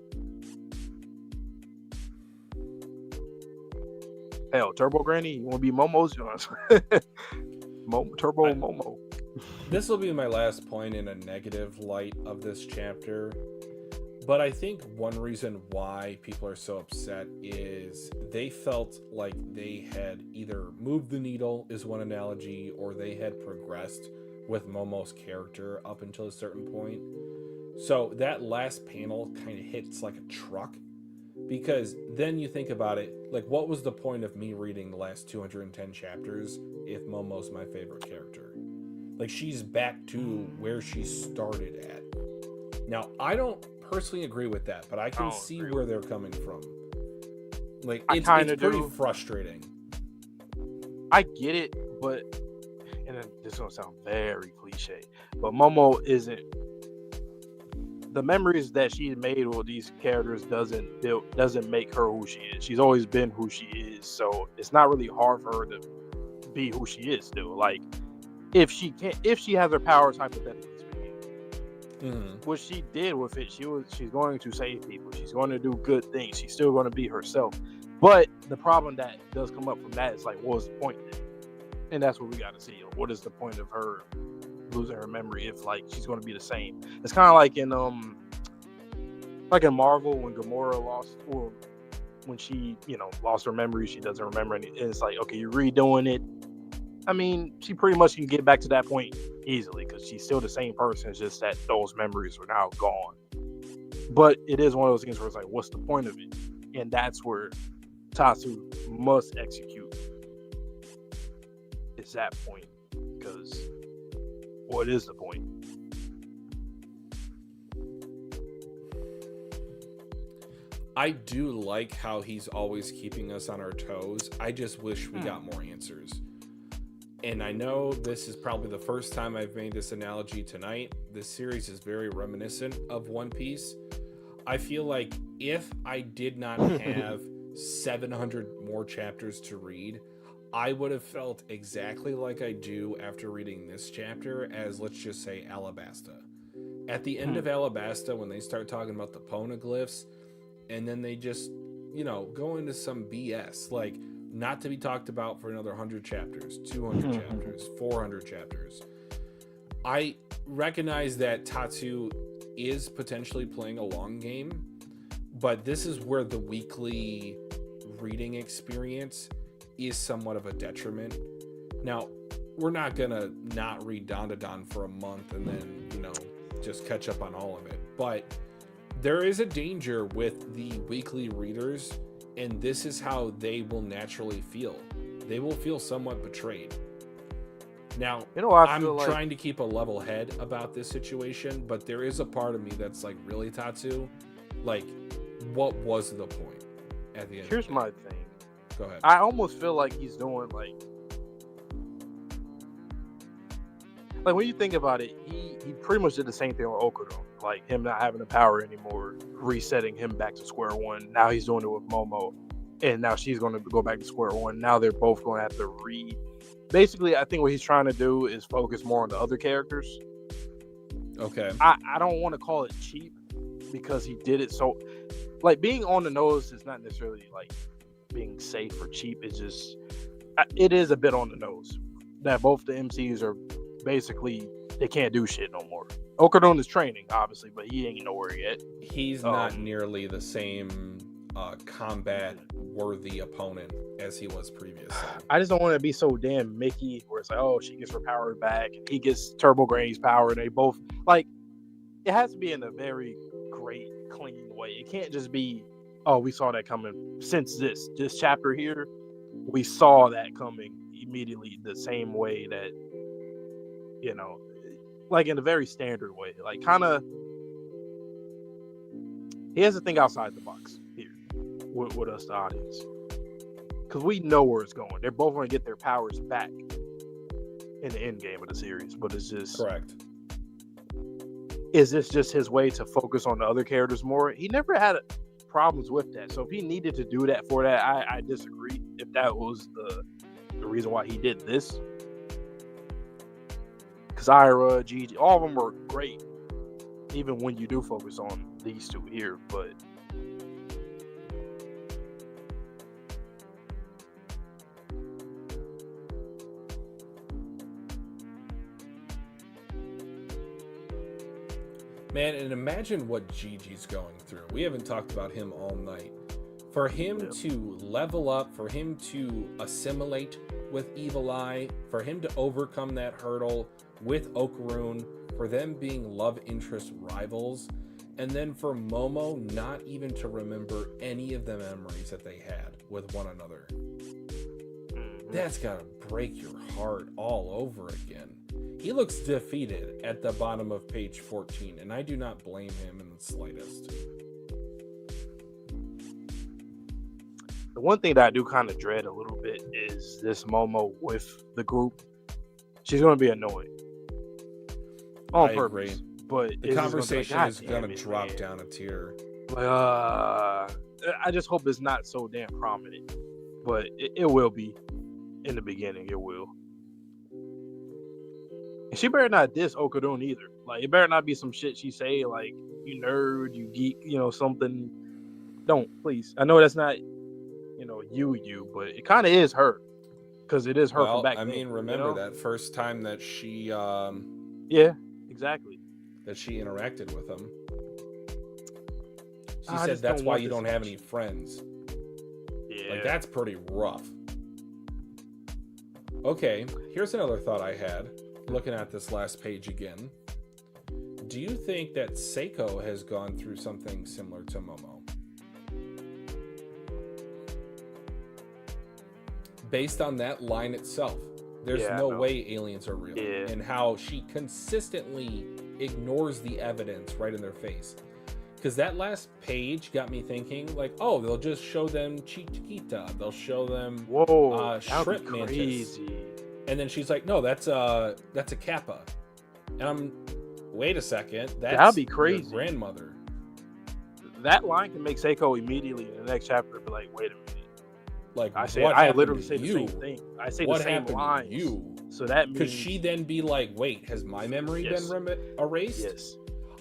Hell, Turbo Granny, you want to be Momo's? Turbo Momo. This will be my last point in a negative light of this chapter. But I think one reason why people are so upset is they felt like they had either moved the needle, is one analogy, or they had progressed with Momo's character up until a certain point. So that last panel kind of hits like a truck. Because then you think about it, like, what was the point of me reading the last 210 chapters if Momo's my favorite character? Like, she's back to where she started at. Now, I don't personally agree with that, but I can see where they're coming from. Like, it's pretty frustrating. I get it, but, and this is going to sound very cliche, but Momo isn't. The memories that she made with these characters doesn't make her who she is. She's always been who she is, so it's not really hard for her to be who she is still. Like, if she has her powers, hypothetically speaking, what she did with it, she's going to save people. She's going to do good things. She's still going to be herself. But the problem that does come up from that is like, what was the point then? And that's what we got to see. What is the point of her losing her memory if like she's going to be the same? It's kind of like in Marvel when Gamora lost, or when she lost her memory, she doesn't remember anything. It's like, okay, you're redoing it. I mean, she pretty much can get back to that point easily because she's still the same person. It's just that those memories are now gone. But it is one of those things where it's like, what's the point of it? And that's where Tatsu must execute. It's that point, because what is the point? I do like how he's always keeping us on our toes. I just wish we got more answers. And I know this is probably the first time I've made this analogy tonight. This series is very reminiscent of One Piece. I feel like if I did not have 700 more chapters to read, I would have felt exactly like I do after reading this chapter as, let's just say, Alabasta. At the end of Alabasta, when they start talking about the poneglyphs, and then they just, go into some BS, like, not to be talked about for another 100 chapters, 200 chapters, 400 chapters. I recognize that Tatsu is potentially playing a long game, but this is where the weekly reading experience is somewhat of a detriment. Now, we're not gonna not read Dandadan for a month and then, just catch up on all of it. But there is a danger with the weekly readers, and this is how they will naturally feel. They will feel somewhat betrayed. Now, I'm trying to keep a level head about this situation, but there is a part of me that's like, really, Tatsu? Like, what was the point at the end? Here's my thing. Go ahead. I almost feel like he's doing like when you think about it, he pretty much did the same thing with Okuro. Like, him not having the power anymore, resetting him back to square one. Now he's doing it with Momo, and now she's going to go back to square one. Now they're both going to have to read. Basically, I think what he's trying to do is focus more on the other characters. Okay. I don't want to call it cheap, because he did it so, like, being on the nose is not necessarily like being safe or cheap. It's just, it is a bit on the nose that both the MCs are basically, they can't do shit no more. Okudon is training, obviously, but he ain't nowhere yet. He's not nearly the same combat-worthy opponent as he was previously. I just don't want to be so damn Mickey, where it's like, oh, she gets her power back, and he gets Turbo Granny's power, and they both, like, it has to be in a very great, clean way. It can't just be oh, we saw that coming since this chapter here. We saw that coming immediately, the same way that, you know, like in a very standard way, like kind of. He has to think outside the box here with us, the audience, because we know where it's going. They're both going to get their powers back in the end game of the series, but it's just correct. Is this just his way to focus on the other characters more? He never had problems with that. So if he needed to do that for that, I disagree. If that was the reason why he did this, because Ira, Gigi, all of them were great, even when you do focus on these two here. But man, and imagine what Gigi's going through. We haven't talked about him all night. For him to level up, for him to assimilate with Evil Eye, for him to overcome that hurdle with Okarun, for them being love interest rivals, and then for Momo not even to remember any of the memories that they had with one another. That's gotta break your heart all over again. He looks defeated at the bottom of page 14, and I do not blame him in the slightest. the one thing that I do kind of dread a little bit is this Momo with the group. She's going to be annoying on purpose. Agree. But the conversation is going to drop man. down a tier. I just hope it's not so damn prominent, but it will be in the beginning. It will. And she better not diss Okarun either. Like, it better not be some shit she say like, you nerd, you geek, you know, something. Don't, please. I know that's not, you know, you, but it kind of is her, because it is her from back then. I mean, remember that first time that she yeah, exactly, that she interacted with him. She said that's why you don't have any friends. Yeah, like, that's pretty rough. Okay, here's another thought I had looking at this last page again. Do you think that Seiko has gone through something similar to Momo? Based on that line itself, there's no way aliens are real. And how she consistently ignores the evidence right in their face. Because that last page got me thinking, like, oh, they'll just show them Chiquita. They'll show them shrimp mantis. And then she's like, no, that's a kappa. And I'm, wait a second, that'd be crazy. Your grandmother. That line can make Seiko immediately in the next chapter be like, wait a minute. Like, I literally say the same thing. I say the same lines. You? So that means... Could she then be like, wait, has my memory been erased? Yes.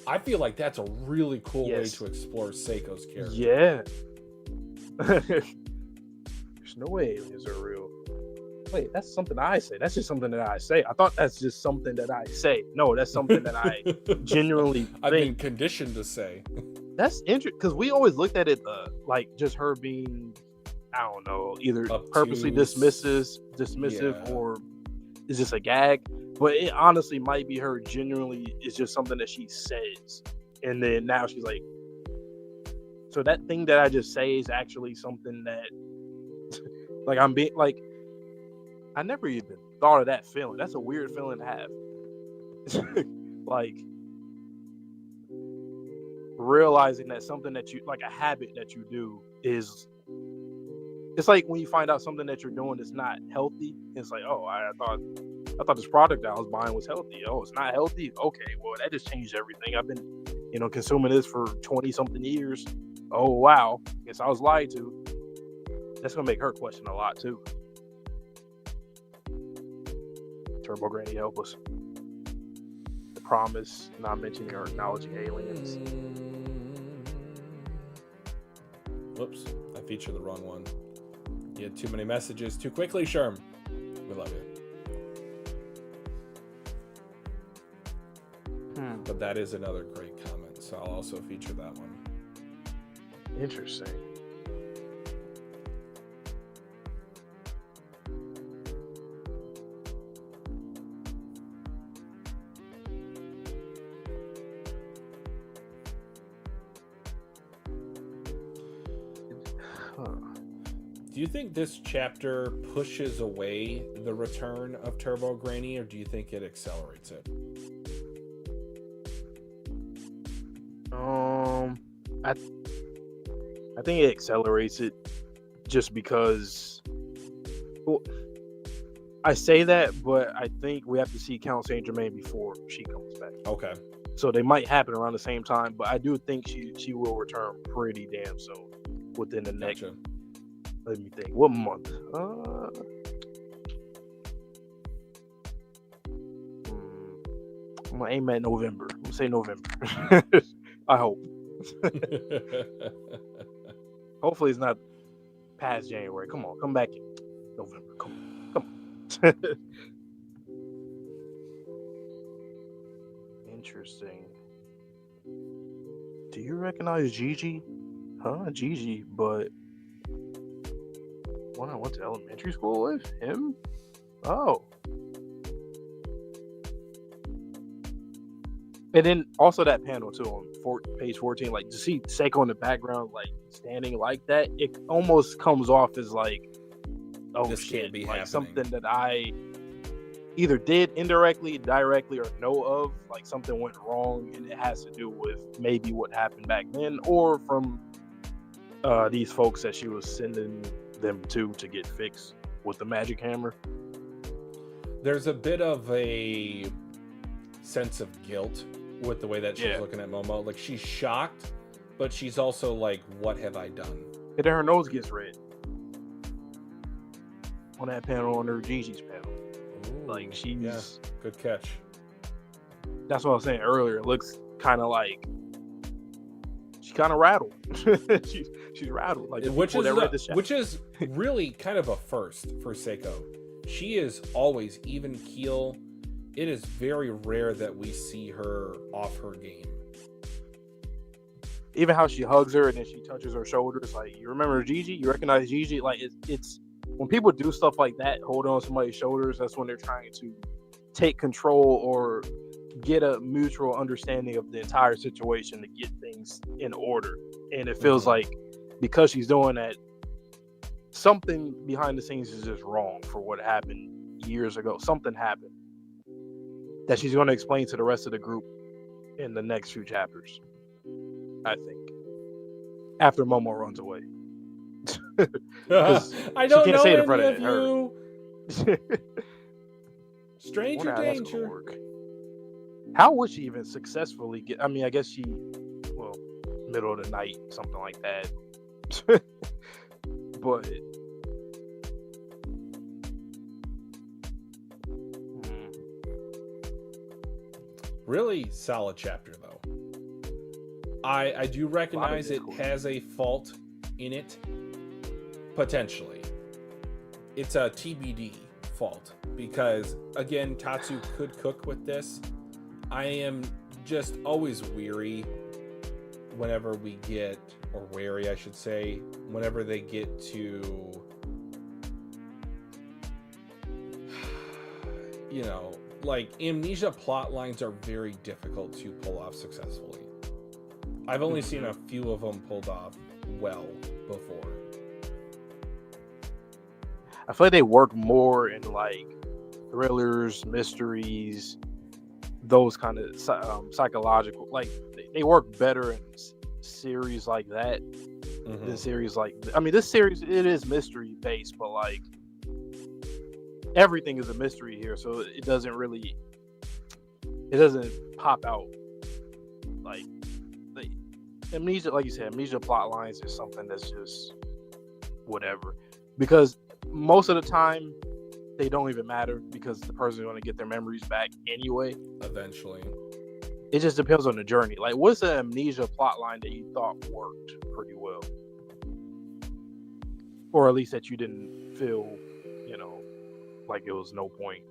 I feel like that's a really cool way to explore Seiko's character. Yeah. There's no way aliens are real. Wait, that's something I say. That's just something that I say. I thought that's just something that I say. No, that's something that I genuinely think. I've been conditioned to say. That's interesting, because we always looked at it like just her being, I don't know, either purposely dismissive or is just a gag. But it honestly might be her genuinely is just something that she says. And then now she's like, so that thing that I just say is actually something that, like, I'm being, like, I never even thought of that feeling. That's a weird feeling to have. Like, realizing that something that you, like a habit that you do is, it's like when you find out something that you're doing is not healthy. It's like, oh, I thought this product I was buying was healthy. Oh, it's not healthy? Okay, well, that just changed everything. I've been, consuming this for 20-something years. Oh, wow. Guess I was lied to. That's going to make her question a lot, too. Turbo Granny, help us. The promise, not mentioning or acknowledging aliens. Whoops, I featured the wrong one. You had too many messages too quickly, Sherm. We love you. But that is another great comment, so I'll also feature that one. Interesting. Do you think this chapter pushes away the return of Turbo Granny, or do you think it accelerates it? I think it accelerates it just because. Well, I say that, but I think we have to see Count Saint Germain before she comes back. Okay. So they might happen around the same time, but I do think she will return pretty damn soon within the next. Gotcha. Let me think. What month? I'm gonna aim at November. I'm gonna say November. I hope. Hopefully, it's not past January. Come on, come back in November. Come on. Interesting. Do you recognize Gigi? Gigi, but when I went to elementary school with him? Oh. And then also that panel too on page 14, like to see Seiko in the background, like standing like that, it almost comes off as like, oh this shit, can't be like happening. Something that I either did indirectly, directly, or know of, like something went wrong, and it has to do with maybe what happened back then, or from these folks that she was sending them to get fixed with the magic hammer. There's a bit of a sense of guilt with the way that she's looking at Momo. Like, she's shocked, but she's also like, what have I done? And then her nose gets red on that panel, on her Gigi's panel. Ooh, like, she's good catch. That's what I was saying earlier. It looks kind of like she's kind of rattled. she's rattled. Like, which is really kind of a first for Seiko. She is always even keel. It is very rare that we see her off her game. Even how she hugs her and then she touches her shoulders. Like, you remember Gigi? You recognize Gigi? Like, it's when people do stuff like that, hold on somebody's shoulders, that's when they're trying to take control or get a mutual understanding of the entire situation to get things in order. And it feels like because she's doing that, something behind the scenes is just wrong for what happened years ago. Something happened that she's going to explain to the rest of the group in the next few chapters, I think, after Momo runs away. I don't know say it in any front of her. you. Stranger danger. How would she even successfully get? I mean, I guess she, middle of the night, something like that. But really solid chapter, though. I do recognize it has a fault in it, potentially. It's a TBD fault, because, again, Tatsu could cook with this. I am just always weary whenever we get, or wary, I should say, whenever they get to, like, Amnesia plot lines are very difficult to pull off successfully. I've only seen a few of them pulled off well before. I feel like they work more in like thrillers, mysteries, those kind of psychological. Like, they work better in series like that than series like. I mean, this series, it is mystery based, but like everything is a mystery here, so it doesn't pop out. Like, the Amnesia, like you said, Amnesia plot lines is something that's just whatever, because most of the time they don't even matter, because the person's going to get their memories back anyway Eventually. It just depends on the journey. Like, what's the Amnesia plot line that you thought worked pretty well, or at least that you didn't feel like it was no point?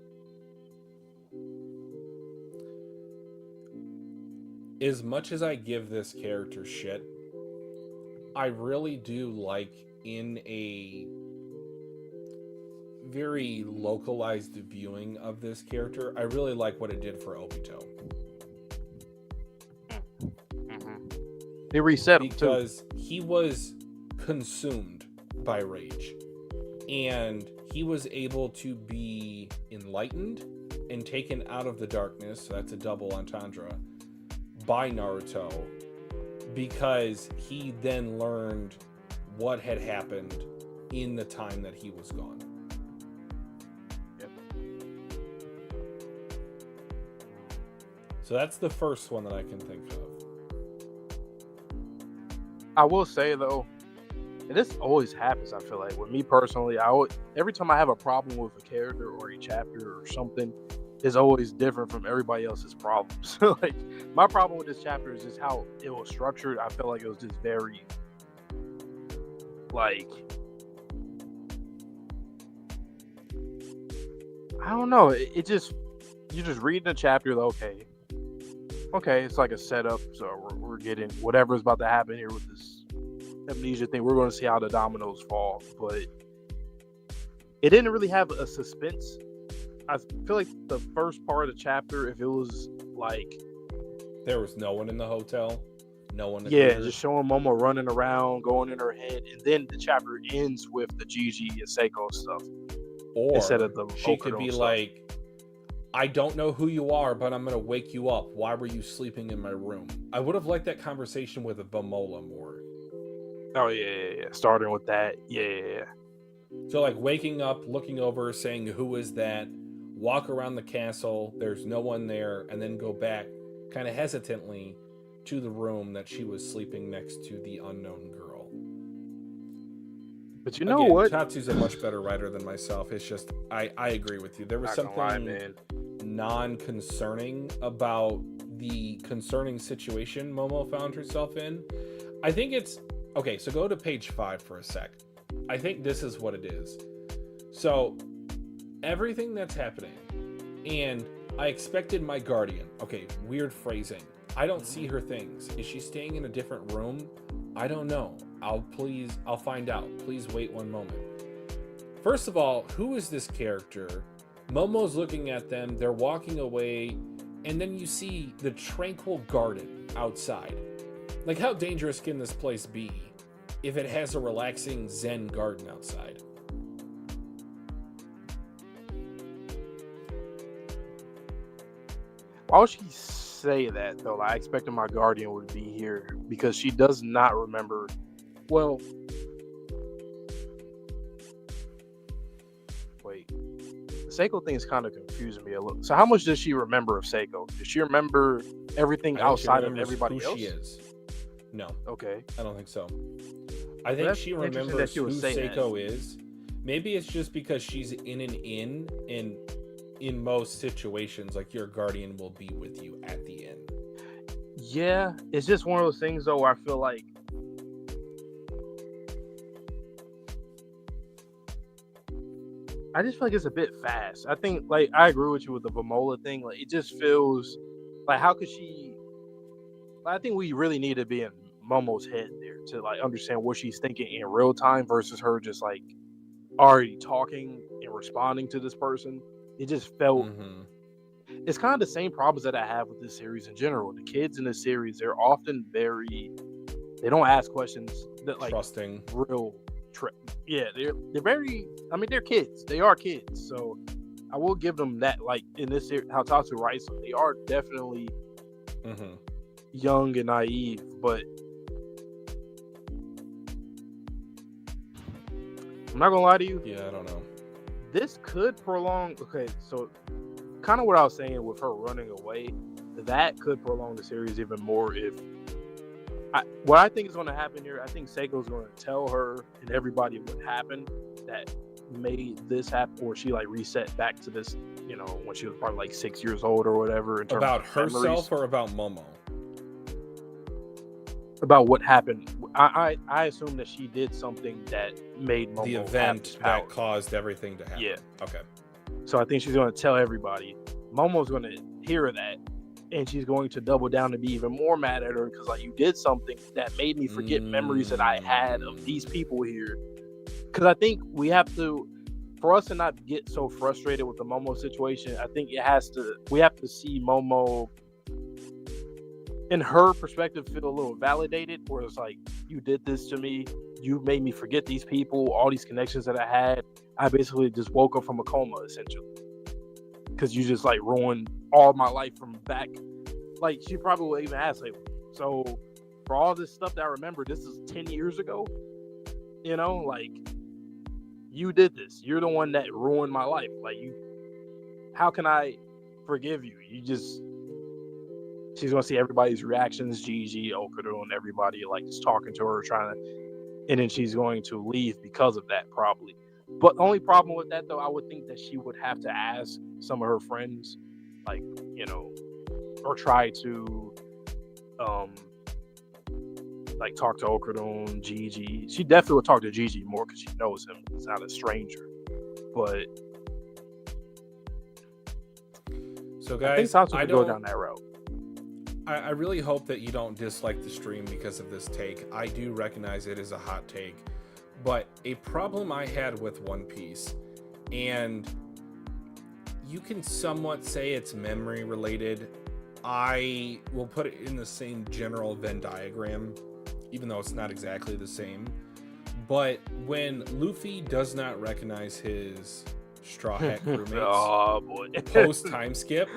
As much as I give this character shit, I really do like, in a very localized viewing of this character, I really like what it did for Obito. They reset him because he was consumed by rage. and he was able to be enlightened and taken out of the darkness, so that's a double entendre, by Naruto, because he then learned what had happened in the time that he was gone. Yep. So that's the first one that I can think of. I will say though, and this always happens, I feel like, with me personally, every time I have a problem with a character or a chapter or something, is always different from everybody else's problems. Like, my problem with this chapter is just how it was structured. I feel like it was just very, like, I don't know. It just, you're just reading the chapter, okay, it's like a setup. So we're getting whatever's about to happen here with this amnesia thing. We're going to see how the dominoes fall, but it didn't really have a suspense. I feel like the first part of the chapter, if it was like there was no one in the hotel, no one. Just showing Momo running around, going in her head, and then the chapter ends with the Gigi and Seiko stuff. Or instead of the she could be stuff. like, I don't know who you are, but I'm going to wake you up. Why were you sleeping in my room? I would have liked that conversation with Vamola more. Oh, yeah. Starting with that. Yeah. So, like, waking up, looking over, saying, who is that? Walk around the castle. There's no one there. And then go back, kind of hesitantly, to the room that she was sleeping next to the unknown girl. But you know what? Tatsu's a much better writer than myself. It's just, I agree with you. There was something non-concerning about the concerning situation Momo found herself in. I think it's... Okay, so go to page 5 for a sec. I think this is what it is. So, everything that's happening, and I expected my guardian. Okay, weird phrasing. I don't see her things. Is she staying in a different room? I don't know. I'll find out. Please wait one moment. First of all, who is this character? Momo's looking at them. They're walking away, and then you see the tranquil garden outside. Like, how dangerous can this place be if it has a relaxing Zen garden outside? Why would she say that, though? Like, I expected my guardian would be here, because she does not remember. Well, wait. The Seiko thing is kind of confusing me a little. So how much does she remember of Seiko? Does she remember everything outside of everybody else? She is. No. Okay. I don't think so. I think she remembers who Seiko is. Maybe it's just because she's in an inn, and in most situations, like, your guardian will be with you at the inn. Yeah, it's just one of those things, though, where I feel like it's a bit fast. I think, like, I agree with you with the Vamola thing. Like, it just feels like, how could she... I think we really need to be in Momo's head there to, like, understand what she's thinking in real time versus her just, like, already talking and responding to this person. It just felt... It's kind of the same problems that I have with this series in general. The kids in this series, they're often very... They don't ask questions that, like... Trusting. Real... they're very... I mean, they're kids. They are kids. So, I will give them that, like, in this series, how Tatsu writes them, they are definitely... young and naive, but I'm not gonna lie to you. Yeah, I don't know. This could prolong. Okay, so kind of what I was saying with her running away, that could prolong the series even more. What I think is going to happen here, I think Seiko's going to tell her and everybody what happened that made this happen, or she, like, reset back to this, you know, when she was probably like 6 years old or whatever. About herself or about Momo? About what happened. I assume that she did something that made Momo the event that caused everything to happen. Yeah. Okay. So I think she's going to tell everybody. Momo's going to hear that, and she's going to double down and be even more mad at her because, like, you did something that made me forget memories that I had of these people here. Because I think we have to, for us to not get so frustrated with the Momo situation, I think we have to see Momo, in her perspective, feel a little validated, where it's like, you did this to me, you made me forget these people, all these connections that I had. I basically just woke up from a coma, essentially, because you just like ruined all my life from back. Like, she probably would even ask, like, so for all this stuff that I remember, this is 10 years ago. You know, like, you did this. You're the one that ruined my life. Like, how can I forgive you? She's gonna see everybody's reactions, Gigi, Okuro, and everybody like just talking to her, and then she's going to leave because of that, probably. But the only problem with that, though, I would think that she would have to ask some of her friends, like, you know, or try to, like, talk to Okuro, Gigi. She definitely would talk to Gigi more because she knows him. He's not a stranger. But so, guys, I think Tatsu could go down that route. I really hope that you don't dislike the stream because of this take. I do recognize it is a hot take. But a problem I had with One Piece, and you can somewhat say it's memory related. I will put it in the same general Venn diagram, even though it's not exactly the same. But when Luffy does not recognize his Straw Hat crewmates post time skip,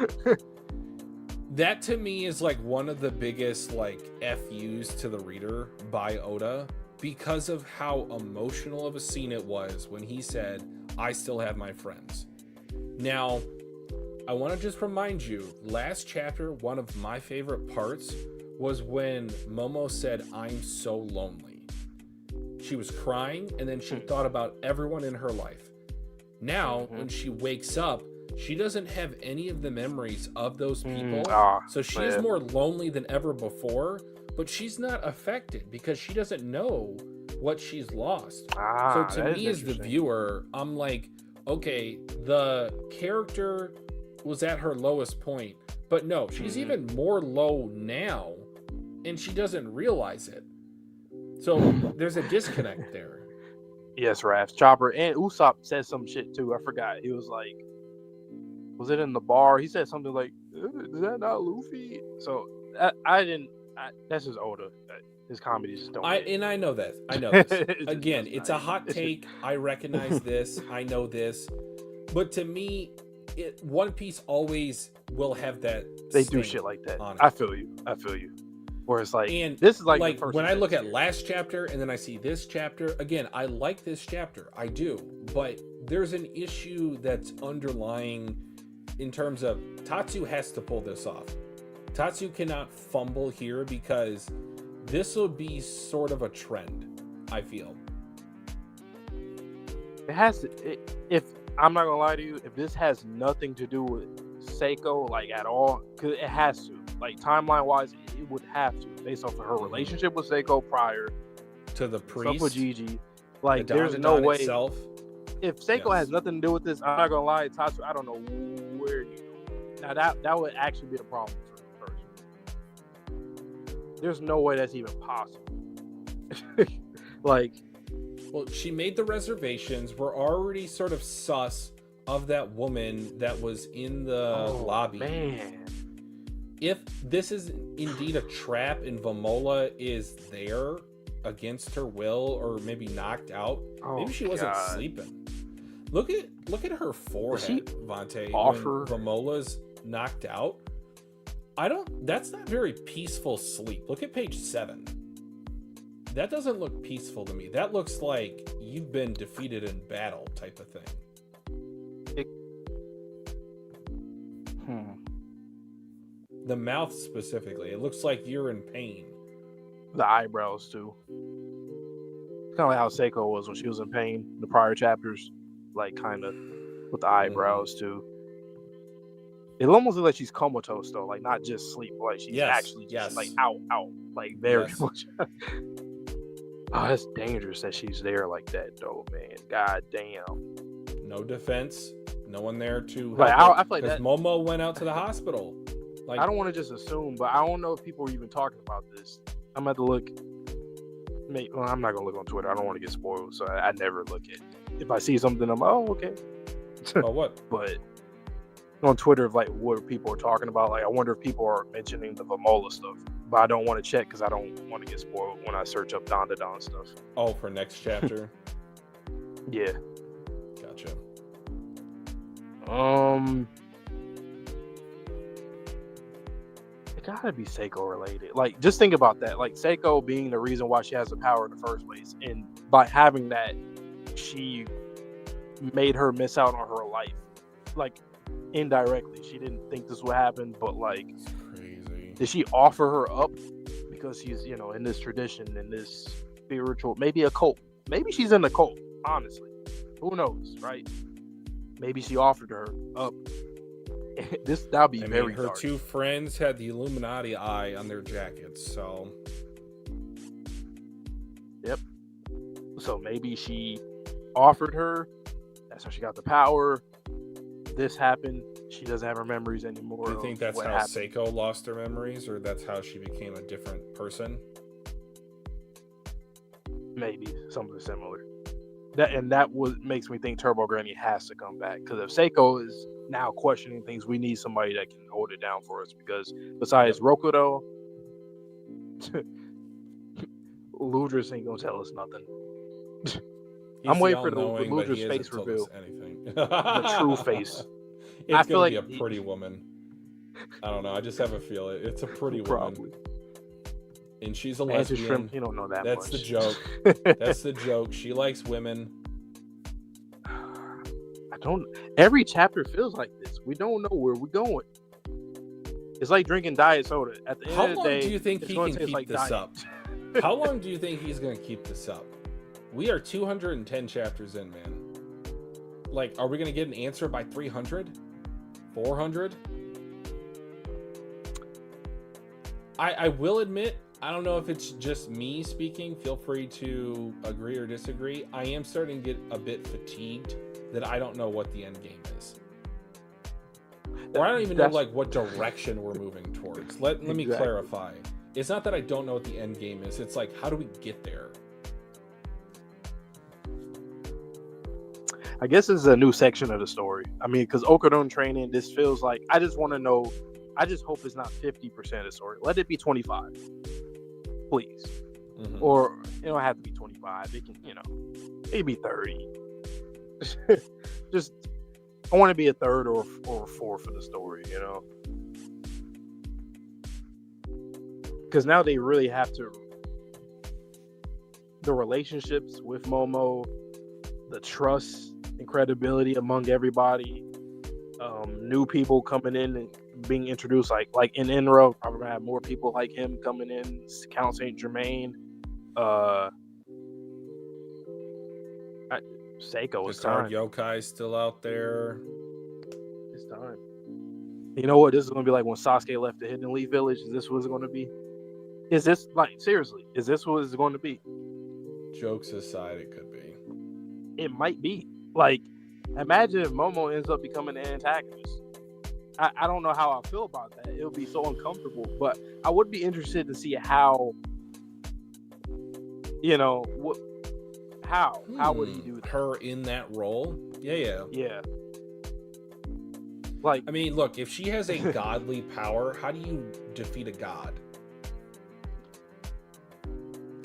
that to me is like one of the biggest like FUs to the reader by Oda, because of how emotional of a scene it was when he said, "I still have my friends." Now, I want to just remind you, last chapter, one of my favorite parts was when Momo said, "I'm so lonely." She was crying, and then she thought about everyone in her life. Now, when she wakes up, she doesn't have any of the memories of those people. So she is more lonely than ever before, but she's not affected because she doesn't know what she's lost. So to me as the viewer, I'm like, okay, the character was at her lowest point, but no, she's even more low now, and she doesn't realize it. So there's a disconnect there. Yes, Raph. Chopper and Usopp said some shit too. I forgot. He was like, was it in the bar? He said something like, "Is that not Luffy?" So that's just Oda. His comedy just don't. I know that. I know this. Again, it's a hot take. I recognize this. I know this. But to me, One Piece always will have that. They do shit like that. I feel you. Where it's like, and this is like when I look at last chapter and then I see this chapter again, I like this chapter. I do, but there's an issue that's underlying in terms of Tatsu has to pull this off. Tatsu cannot fumble here because this will be sort of a trend, I feel. It has to. If I'm not gonna lie to you, if this has nothing to do with Seiko, like at all, because it has to. Like timeline wise, it would have to, based off of her relationship with Seiko prior to the priest, stuff with Gigi. Like, there's no way. Itself. If Seiko has nothing to do with this, I'm not gonna lie, Tatsu, I don't know where you go. Now that would actually be the problem for me personally. There's no way that's even possible. Like, well, she made the reservations. We're already sort of sus of that woman that was in the lobby. Man. If this is indeed a trap and Vamola is there against her will or maybe knocked out, maybe she wasn't sleeping. Look at her forehead, Vontae. When Vamola's knocked out, that's not very peaceful sleep. Look at page 7. That doesn't look peaceful to me. That looks like you've been defeated in battle type of thing. The mouth specifically. It looks like you're in pain. The eyebrows too. It's kind of like how Seiko was when she was in pain in the prior chapters. Like, kind of with the eyebrows too. It almost looks like she's comatose though. Like, not just sleep. Like, she's actually just like out. Like, very much. Oh, that's dangerous that she's there like that though, man. God damn. No defense. No one there to help. I feel like that Momo went out to the hospital. Like, I don't want to just assume, but I don't know if people are even talking about this. I'm about to look. Well, I'm not gonna look on Twitter. I don't want to get spoiled, so I never look at. If I see something, I'm like, oh, okay. Oh, what? But on Twitter, like, what people are talking about, like, I wonder if people are mentioning the Vamola stuff. but I don't want to check because I don't want to get spoiled when I search up Dandadan stuff. Oh, for next chapter. Yeah. Gotcha. It gotta be Seiko related. Like, just think about that. Like, Seiko being the reason why she has the power in the first place, and by having that, she made her miss out on her life. Like, indirectly, she didn't think this would happen, but like, It's crazy. did she offer her up because she's, you know, in this tradition, in this spiritual, maybe a cult? Maybe she's in the cult. Honestly, who knows, right? Maybe she offered her up. That'll be very her dark. two friends had the Illuminati eye on their jackets, so. Yep. So maybe she offered her. That's how she got the power. This happened. She doesn't have her memories anymore. Do you think that's what how happened. Seiko lost her memories, or that's how she became a different person? Maybe something similar. That makes me think Turbo Granny has to come back, because if Seiko is now questioning things, we need somebody that can hold it down for us, because besides Rokudo, Ludris ain't gonna tell us nothing. I'm waiting for the Ludris face reveal. The true face. It's gonna be a pretty woman. I don't know. I just have a feel it's a pretty woman. And she's a lesbian. Shrimp, you don't know that That's much. the joke. That's the joke. She likes women. Every chapter feels like this. We don't know where we're going. It's like drinking diet soda. At the end How of the long day, do you think he can keep this diet. up? How long do you think he's going to keep this up? We are 210 chapters in, man. Like, are we going to get an answer by 300? 400? I will admit, I don't know if it's just me speaking. Feel free to agree or disagree. I am starting to get a bit fatigued that I don't know what the end game is. Or I don't even know like what direction we're moving towards. Let me clarify. It's not that I don't know what the end game is. It's like, how do we get there? I guess this is a new section of the story. I mean, because Okudon training, this feels like, I just want to know, I just hope it's not 50% of the story. Let it be 25. Please. Mm-hmm. Or it don't have to be 25. It can, it can be 30. Just, I want to be a third or a fourth of the story, Because now they really have to, the relationships with Momo, the trust and credibility among everybody, new people coming in and being introduced, like in Enro, probably gonna have more people like him coming in, Count Saint Germain, Seiko, it's time. Yokai still out there. It's time. You know what? This is gonna be like when Sasuke left the Hidden Leaf Village. Is this what it's gonna be? Is this, like, seriously? Is this what it's going to be? Jokes aside, it could be. It might be. Like, imagine if Momo ends up becoming an antagonist. I don't know how I feel about that. It would be so uncomfortable. But I would be interested to see how, how would he do that? Her in that role? Yeah. Like, I mean, look, if she has a godly power, how do you defeat a god?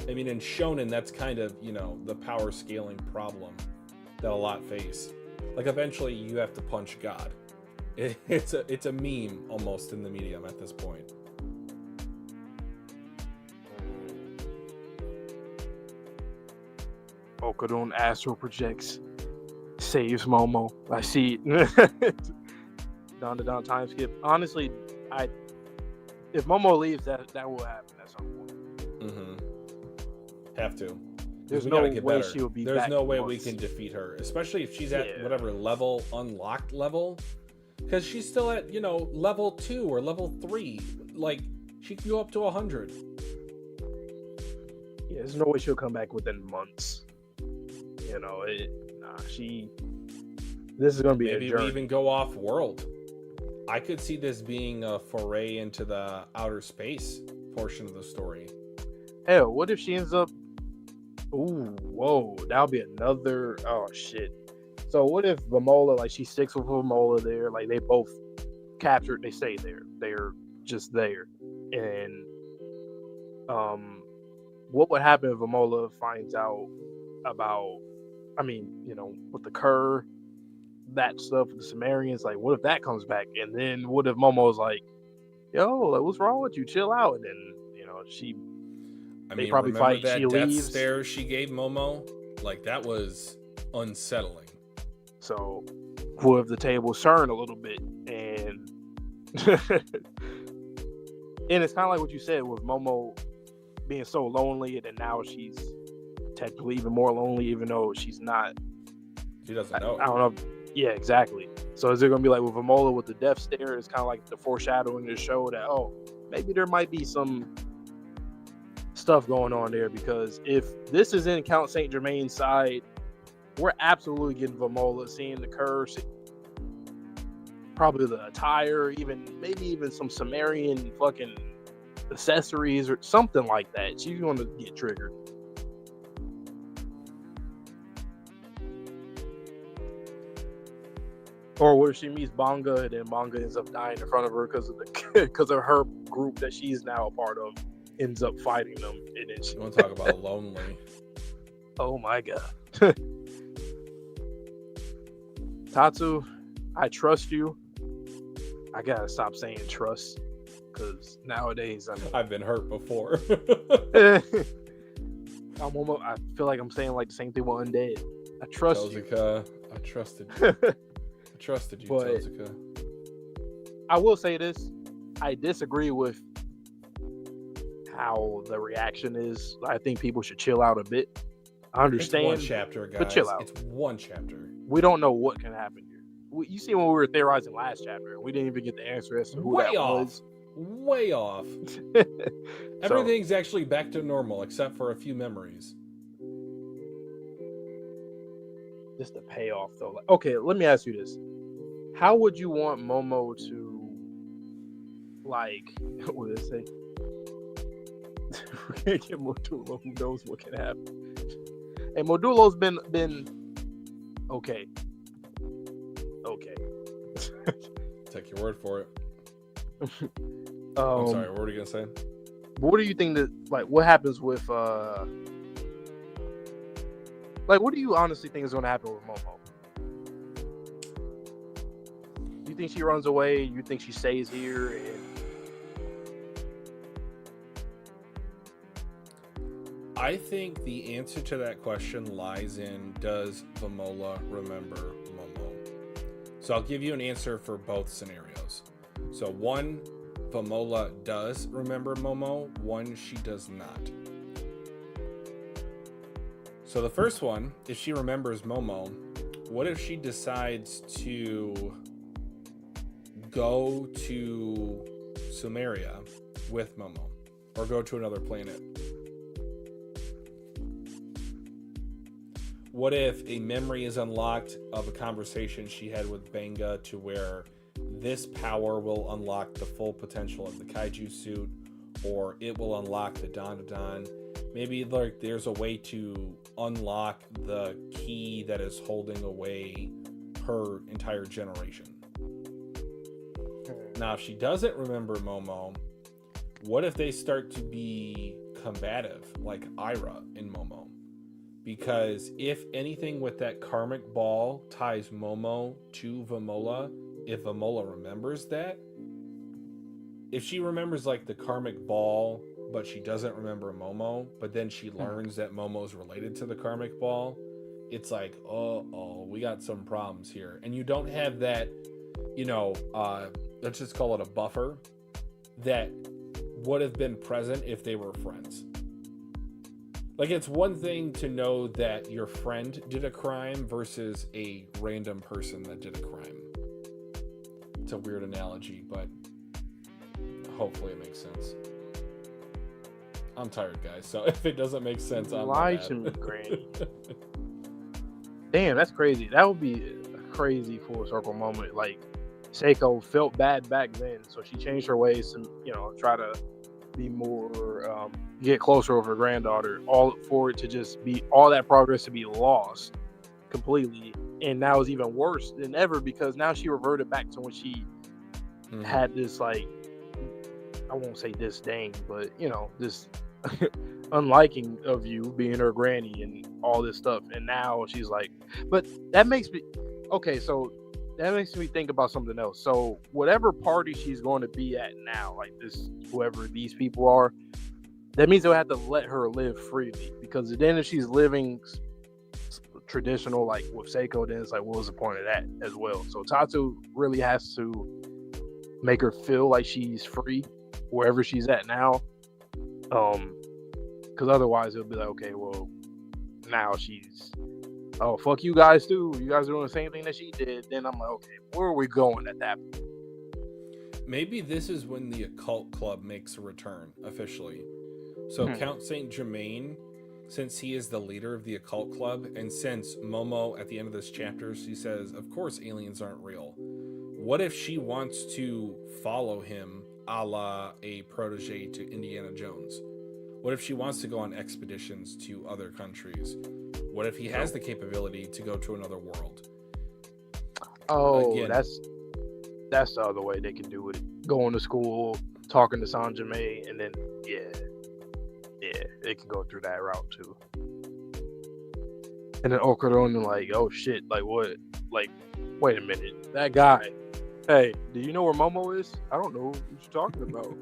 I mean, in Shonen, that's kind of, the power scaling problem that a lot face. Like, eventually, you have to punch God. It's a meme, almost, in the medium at this point. Okudon astral projects, saves Momo. I see it. Dandadan time skip. Honestly, if Momo leaves, that will happen at some point. Mm-hmm. Have to. There's no way she will be back. There's no way we can defeat her, especially if she's at whatever level, unlocked level, because she's still at level 2 or level 3. Like, she can go up to 100. Yeah, there's no way she'll come back within months. This is gonna be maybe a journey. We even go off world. I could see this being a foray into the outer space portion of the story. Hell, what if she ends up? Ooh, whoa, that'll be another. Oh shit. So what if Vamola, like, she sticks with Vamola there, like they both captured, they stay there, they're just there, and what would happen if Vamola finds out about, with the Kerr, that stuff with the Sumerians? Like, what if that comes back? And then what if Momo's like, yo, like, what's wrong with you? Chill out. And then, they probably remember fight. that She death leaves. stare she gave Momo? Like, that was unsettling. So, what if the tables turn a little bit? And and it's kind of like what you said with Momo being so lonely, and then now she's technically even more lonely, even though she's not. She doesn't know. I don't know. Yeah, exactly. So is it going to be like with Vamola with the death stare? It's kind of like the foreshadowing to show that, maybe there might be some stuff going on there, because if this is in Count Saint Germain's side, we're absolutely getting Vamola, seeing the curse, probably the attire, maybe even some Sumerian fucking accessories or something like that. She's going to get triggered. Or where she meets Banga, and then Banga ends up dying in front of her because of her group that she's now a part of ends up fighting them. And then You want to talk about lonely? Oh my god. Tatsu, I trust you. I gotta stop saying trust, because nowadays I've been hurt before. I feel like I'm saying like the same thing with Undead. I trust you. I trusted you. I trusted you, But Tozuka. I will say this. I disagree with how the reaction is. I think people should chill out a bit. I understand. It's one chapter, guys. But chill out. It's one chapter. We don't know what can happen here. You see, when we were theorizing last chapter, we didn't even get the answer as to who that was. Way off. Everything's actually back to normal except for a few memories. Just the payoff, though. Like, okay, let me ask you this: how would you want Momo to, like, what did it say? We can't get Modulo. Who knows what can happen? And Modulo's been okay. Okay. Take your word for it. I'm I'm sorry, what were you gonna say? What do you think that, like, what happens with like, what do you honestly think is going to happen with Momo? Do you think she runs away? You think she stays here? I think the answer to that question lies in, does Vamola remember Momo? So I'll give you an answer for both scenarios. So one, Vamola does remember Momo. One, she does not. So the first one, if she remembers Momo, what if she decides to go to Sumeria with Momo, or go to another planet? What if a memory is unlocked of a conversation she had with Banga, to where this power will unlock the full potential of the kaiju suit, or it will unlock the Dandadan? Maybe like there's a way to unlock the key that is holding away her entire generation. Now, if she doesn't remember Momo, what if they start to be combative, like Ira and Momo? Because if anything with that karmic ball ties Momo to Vamola, if Vamola remembers that, if she remembers like the karmic ball, but she doesn't remember Momo, but then she learns that Momo's related to the karmic ball, it's like, we got some problems here. And you don't have that, let's just call it a buffer that would have been present if they were friends. Like, it's one thing to know that your friend did a crime versus a random person that did a crime. It's a weird analogy, but hopefully it makes sense. I'm tired, guys, so if it doesn't make sense, I'm lie to me, Granny. Damn, that's crazy. That would be a crazy full circle moment. Like, Seiko felt bad back then, so she changed her ways to, try to be more, get closer with her granddaughter. All for it to just be all that progress to be lost completely, and now it's even worse than ever, because now she reverted back to when she had this, like, I won't say disdain, but this unliking of you being her granny and all this stuff. And now she's like, but that makes me okay. So that makes me think about something else. So whatever party she's going to be at now, like this, whoever these people are, that means they'll have to let her live freely. Because then if she's living traditional, like with Seiko, then it's like, what was the point of that as well? So Tatsu really has to make her feel like she's free wherever she's at now. Because otherwise it'll be like, okay, well, now she's, oh, fuck you guys too. You guys are doing the same thing that she did. Then I'm like, okay, where are we going at that point? Maybe this is when the occult club makes a return officially. So Count Saint Germain, since he is the leader of the occult club, and since Momo at the end of this chapter, she says, of course aliens aren't real. What if she wants to follow him a la a protege to Indiana Jones? What if she wants to go on expeditions to other countries? What if he has the capability to go to another world? Oh, again, that's the other way they can do it. Going to school, talking to Saint Germain, and then they can go through that route too. And then Okuron, like, oh shit, like what? Like, wait a minute, that guy. Hey, do you know where Momo is? I don't know what you're talking about.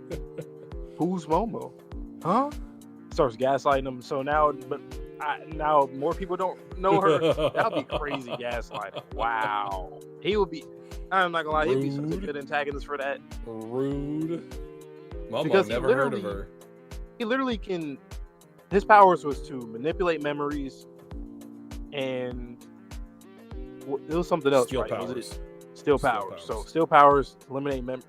Who's Momo? Huh? Starts gaslighting him. So now, now more people don't know her. That'll be crazy gaslighting. Wow. He would be. I'm not gonna lie. He'd be such a good antagonist for that. Rude. Momo, because never heard of her. He literally can. His powers was to manipulate memories, and it was something else, Steel right? powers. Was it Steel powers. So steel powers eliminate memory,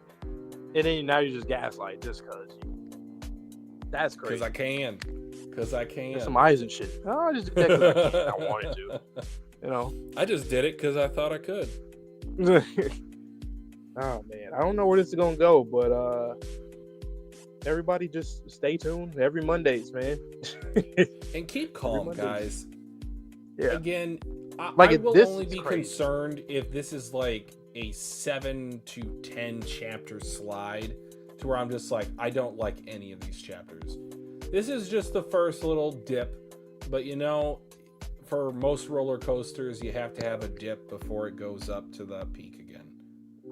and then now you just gaslight just because. That's crazy. Because I can. There's some eyes and shit. Oh, I just did that because I can. I wanted to. You know. I just did it because I thought I could. Oh man, I don't know where this is gonna go, but everybody just stay tuned every Mondays, man. And keep calm, guys. Yeah. Again, I will this only be crazy. concerned if this is like a 7 to 10 chapter slide to where I'm just like, I don't like any of these chapters. This is just the first little dip, but you know, for most roller coasters, you have to have a dip before it goes up to the peak again.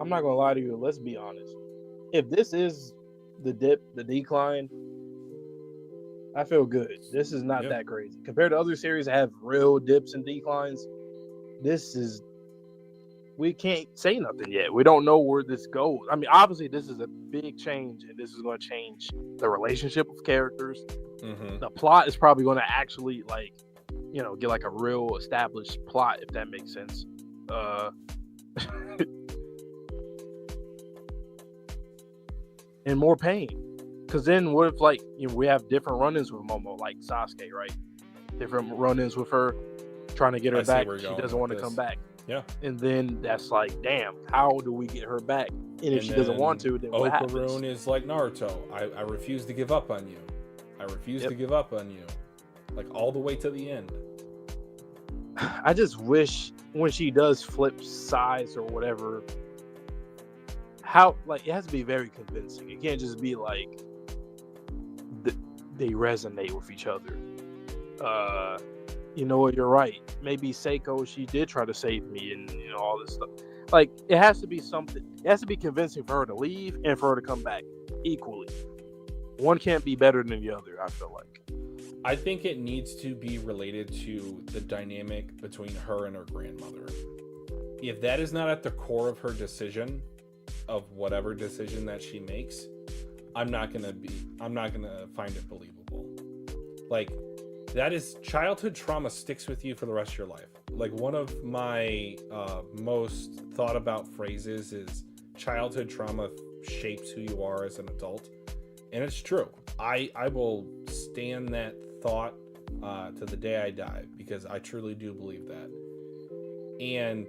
I'm not gonna lie to you. Let's be honest. If this is the dip, the decline, I feel good. This is not that crazy compared to other series that have real dips and declines. This is. We can't say nothing yet. We don't know where this goes. I mean, obviously, this is a big change, and this is going to change the relationship of characters. Mm-hmm. The plot is probably going to actually, like, you know, get like a real established plot, if that makes sense. And more pain. Because then what if, like, you know, we have different run-ins with Momo, like Sasuke, right? Different run-ins with her, trying to get her back. She doesn't want to come back. Yeah. And then that's like, damn, how do we get her back? And if she doesn't want to, then what happens? Okaroon is like Naruto. I refuse to give up on you. I refuse to give up on you. Like, all the way to the end. I just wish when she does flip sides or whatever, how, like, it has to be very convincing. It can't just be like they resonate with each other. You know what, you're right. Maybe Seiko, she did try to save me and, you know, all this stuff. Like, it has to be something. It has to be convincing for her to leave and for her to come back equally. One can't be better than the other, I feel like. I think it needs to be related to the dynamic between her and her grandmother. If that is not at the core of her decision, of whatever decision that she makes, I'm not gonna find it believable. Like, that is, childhood trauma sticks with you for the rest of your life. Like, one of my most thought about phrases is childhood trauma shapes who you are as an adult. And it's true. I will stand that thought to the day I die, because I truly do believe that. And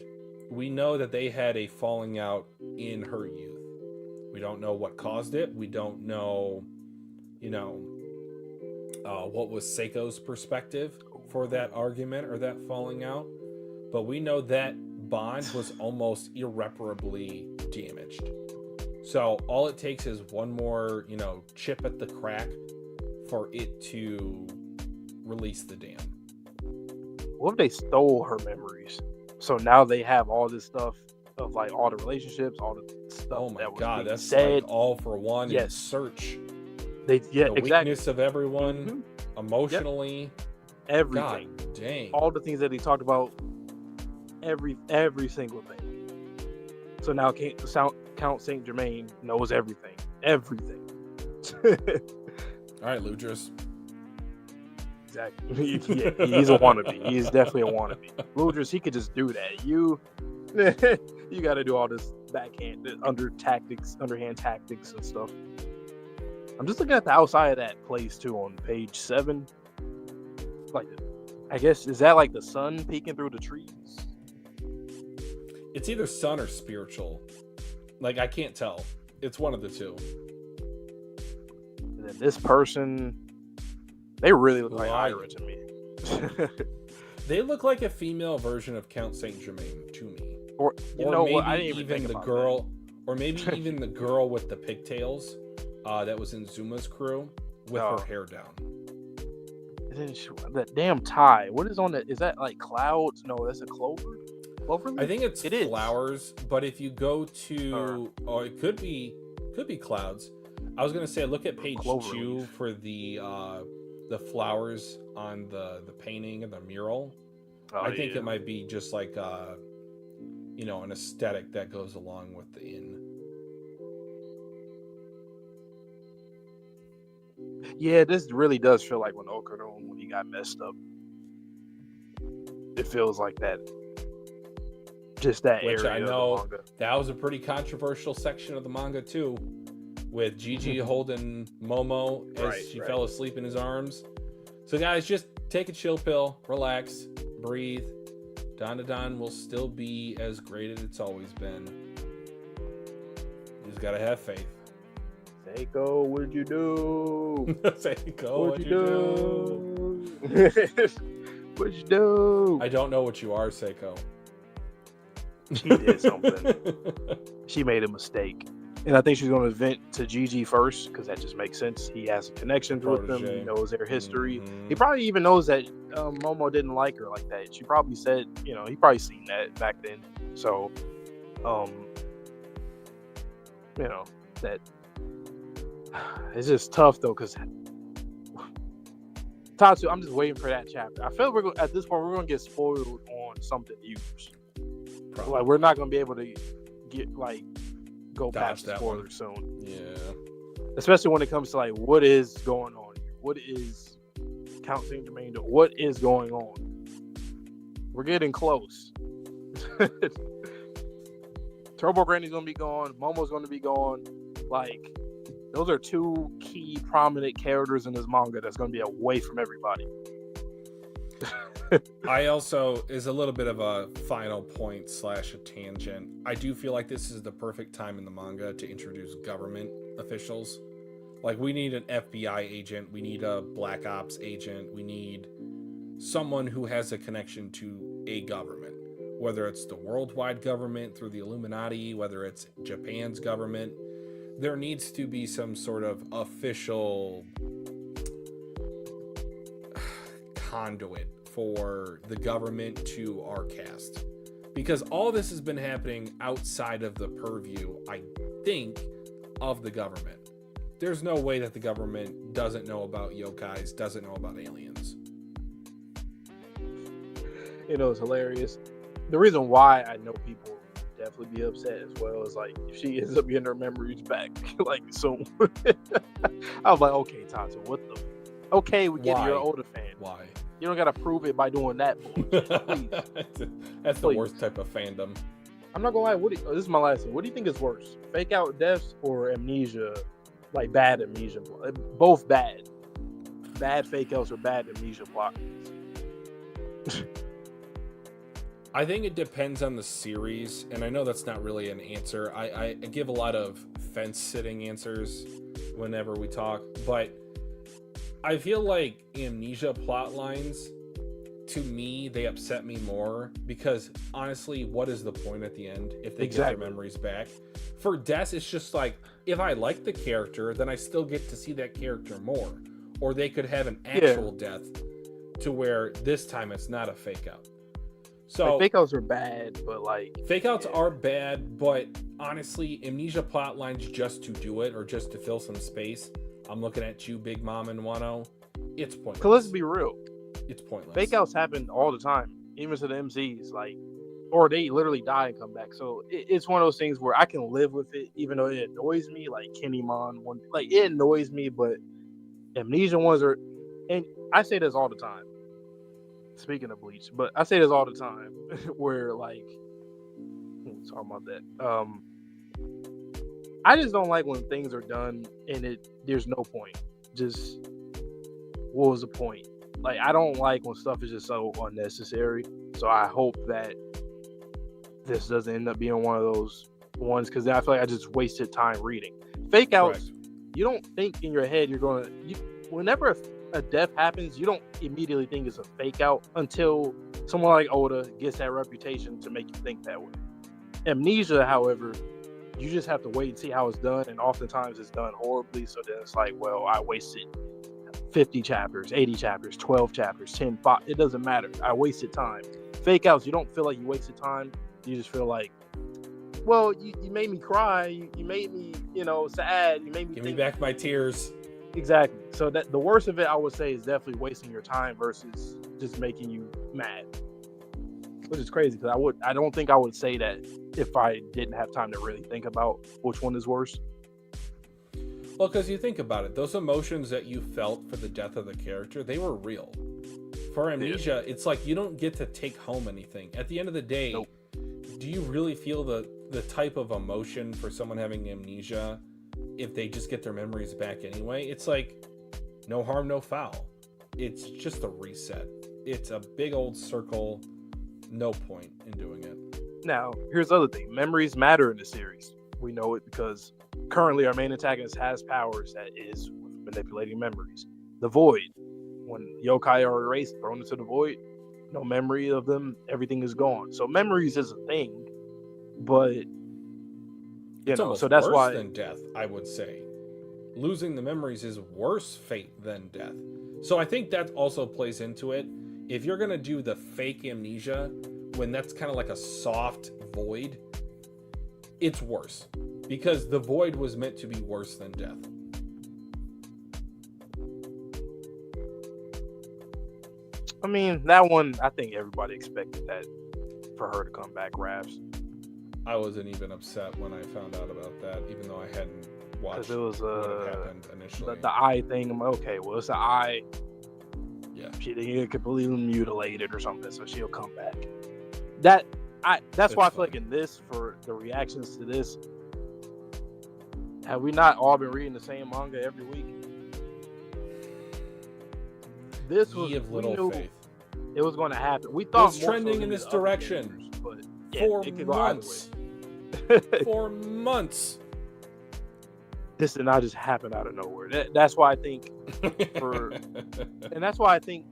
we know that they had a falling out in her youth. We don't know what caused it. We don't know, you know, what was Seiko's perspective for that argument or that falling out. But we know that bond was almost irreparably damaged. So all it takes is one more, you know, chip at the crack for it to release the dam. What if they stole her memories? So now they have all this stuff of like all the relationships, all the stuff. Oh my that was god, being that's said. like all for one. Yes. And search the exactly. Weakness of everyone, emotionally, everything. God dang. All the things that he talked about, every single thing. So now Count Saint Germain knows everything. Everything. All right, Ludris. Exactly. Yeah, he's a wannabe. He's definitely a wannabe. Ludris, he could just do that. You got to do all this backhand, underhand tactics and stuff. I'm just looking at the outside of that place too on page 7. Like, I guess, is that like the sun peeking through the trees? It's either sun or spiritual. Like, I can't tell. It's one of the two. And then this person, they really look like Ira to me. They look like a female version of Count Saint Germain to me. Or maybe what? I didn't even even think the about girl, that. or maybe even the girl with the pigtails that was in Zuma's crew with her hair down. And then that damn tie. What is on that? Is that like clouds? No, that's a clover. Cloverleaf? I think it's flowers, but if you go to, it could be clouds. I was gonna say look at page 2 for the flowers on the painting and the mural. I think it might be just like an aesthetic that goes along with the inn. Yeah, this really does feel like when he got messed up. It feels like that. Just that Which area I know of the manga. That was a pretty controversial section of the manga too, with Gigi holding Momo as she fell asleep in his arms. So guys, just take a chill pill, relax, breathe. Dandadan will still be as great as it's always been. You just gotta have faith. Seiko, what'd you do? Seiko, what'd you do? What'd you do? I don't know what you are, Seiko. She did something. She made a mistake. And I think she's going to vent to Gigi first, because that just makes sense. He has connections with them. He knows their history. Mm-hmm. He probably even knows that Momo didn't like her like that. She probably said, he probably seen that back then. So, that it's just tough though, because Tatsu, I'm just waiting for that chapter. I feel like at this point we're going to get spoiled on something huge. Probably. Like, we're not going to be able to go past the spoilers soon. Yeah. Especially when it comes to what is going on here. What is Count Saint Germain doing? What is going on? We're getting close. Turbo Granny's gonna be gone. Momo's gonna be gone. Those are 2 key prominent characters in this manga that's gonna be away from everybody. I also, is a little bit of a final point / a tangent. I do feel like this is the perfect time in the manga to introduce government officials. We need an FBI agent. We need a Black Ops agent. We need someone who has a connection to a government. Whether it's the worldwide government through the Illuminati, whether it's Japan's government. There needs to be some sort of official conduit for the government to our cast, because all this has been happening outside of the purview, I think, of the government. There's no way that the government doesn't know about yokais, doesn't know about aliens. It's hilarious. The reason why I know people would definitely be upset as well is if she ends up getting her memories back soon. I was like, okay, Tatsu, what the? Okay, we get you're an older fan. Why? You don't gotta prove it by doing that bullshit. That's the worst type of fandom. I'm not gonna lie. This is my last thing. What do you think is worse, fake out deaths or amnesia? Bad amnesia. Both bad. Bad fake outs or bad amnesia blockings. I think it depends on the series, and I know that's not really an answer. I give a lot of fence-sitting answers whenever we talk, but I feel like amnesia plot lines, to me, they upset me more, because honestly, what is the point at the end if they get their memories back? For deaths, it's just if I like the character, then I still get to see that character more. or they could have an actual death to where this time it's not a fake out. So like, fake outs are bad, but like fake outs are bad, but honestly, amnesia plot lines just to do it or just to fill some space. I'm looking at you, Big Mom and Wano. It's pointless. Cause let's be real, it's pointless. Fake outs happen all the time, even to the MCs, like, or they literally die and come back. So it's one of those things where I can live with it, even though it annoys me. Like Kennymon one, like it annoys me, but amnesia ones are, and I say this all the time. Speaking of Bleach, but I say this all the time, where like, talking about that. I just don't like when things are done and there's no point. Just what was the point? Like, I don't like when stuff is just so unnecessary. So I hope that this doesn't end up being one of those ones, because I feel like I just wasted time reading. Fake outs, you don't think in your head whenever a death happens, you don't immediately think it's a fake out until someone like Oda gets that reputation to make you think that way. Amnesia, however, you just have to wait and see how it's done, and oftentimes it's done horribly. So then it's like, well, I wasted 50 chapters, 80 chapters, 12 chapters, 10, 5. It doesn't matter. I wasted time. Fake outs, you don't feel like you wasted time. You just feel like, well, you made me cry. You made me, sad. You made me give me back my tears. Exactly. So that the worst of it, I would say, is definitely wasting your time versus just making you mad. Which is crazy, because I don't think I would say that if I didn't have time to really think about which one is worse. Well, because you think about it, those emotions that you felt for the death of the character, they were real. For amnesia, it's like you don't get to take home anything. At the end of the day, nope. Do you really feel the type of emotion for someone having amnesia if they just get their memories back anyway? It's like no harm, no foul. It's just a reset. It's a big old circle. No point in doing it. Now, here's the other thing. Memories matter in the series. We know it because currently our main antagonist has powers that is manipulating memories. The Void. When yokai are erased, thrown into the Void, no memory of them, everything is gone. So memories is a thing, but it's almost so that's worse why than death, I would say. Losing the memories is worse fate than death. So I think that also plays into it. If you're gonna do the fake amnesia when that's kind of like a soft void, it's worse, because the void was meant to be worse than death. I mean, that one, I think everybody expected that for her to come back, Ravs. I wasn't even upset when I found out about that, even though I hadn't watched it was, what had happened initially. The eye thing, I'm like, okay, well, it's an eye. Yeah. She didn't get completely mutilated or something, so she'll come back. That's why I feel like in this, for the reactions to this, have we not all been reading the same manga every week? This was, of little faith. It was going to happen. We thought it's trending in this direction but yeah, for it could months. For months. This did not just happen out of nowhere. That's why I think, and that's why I think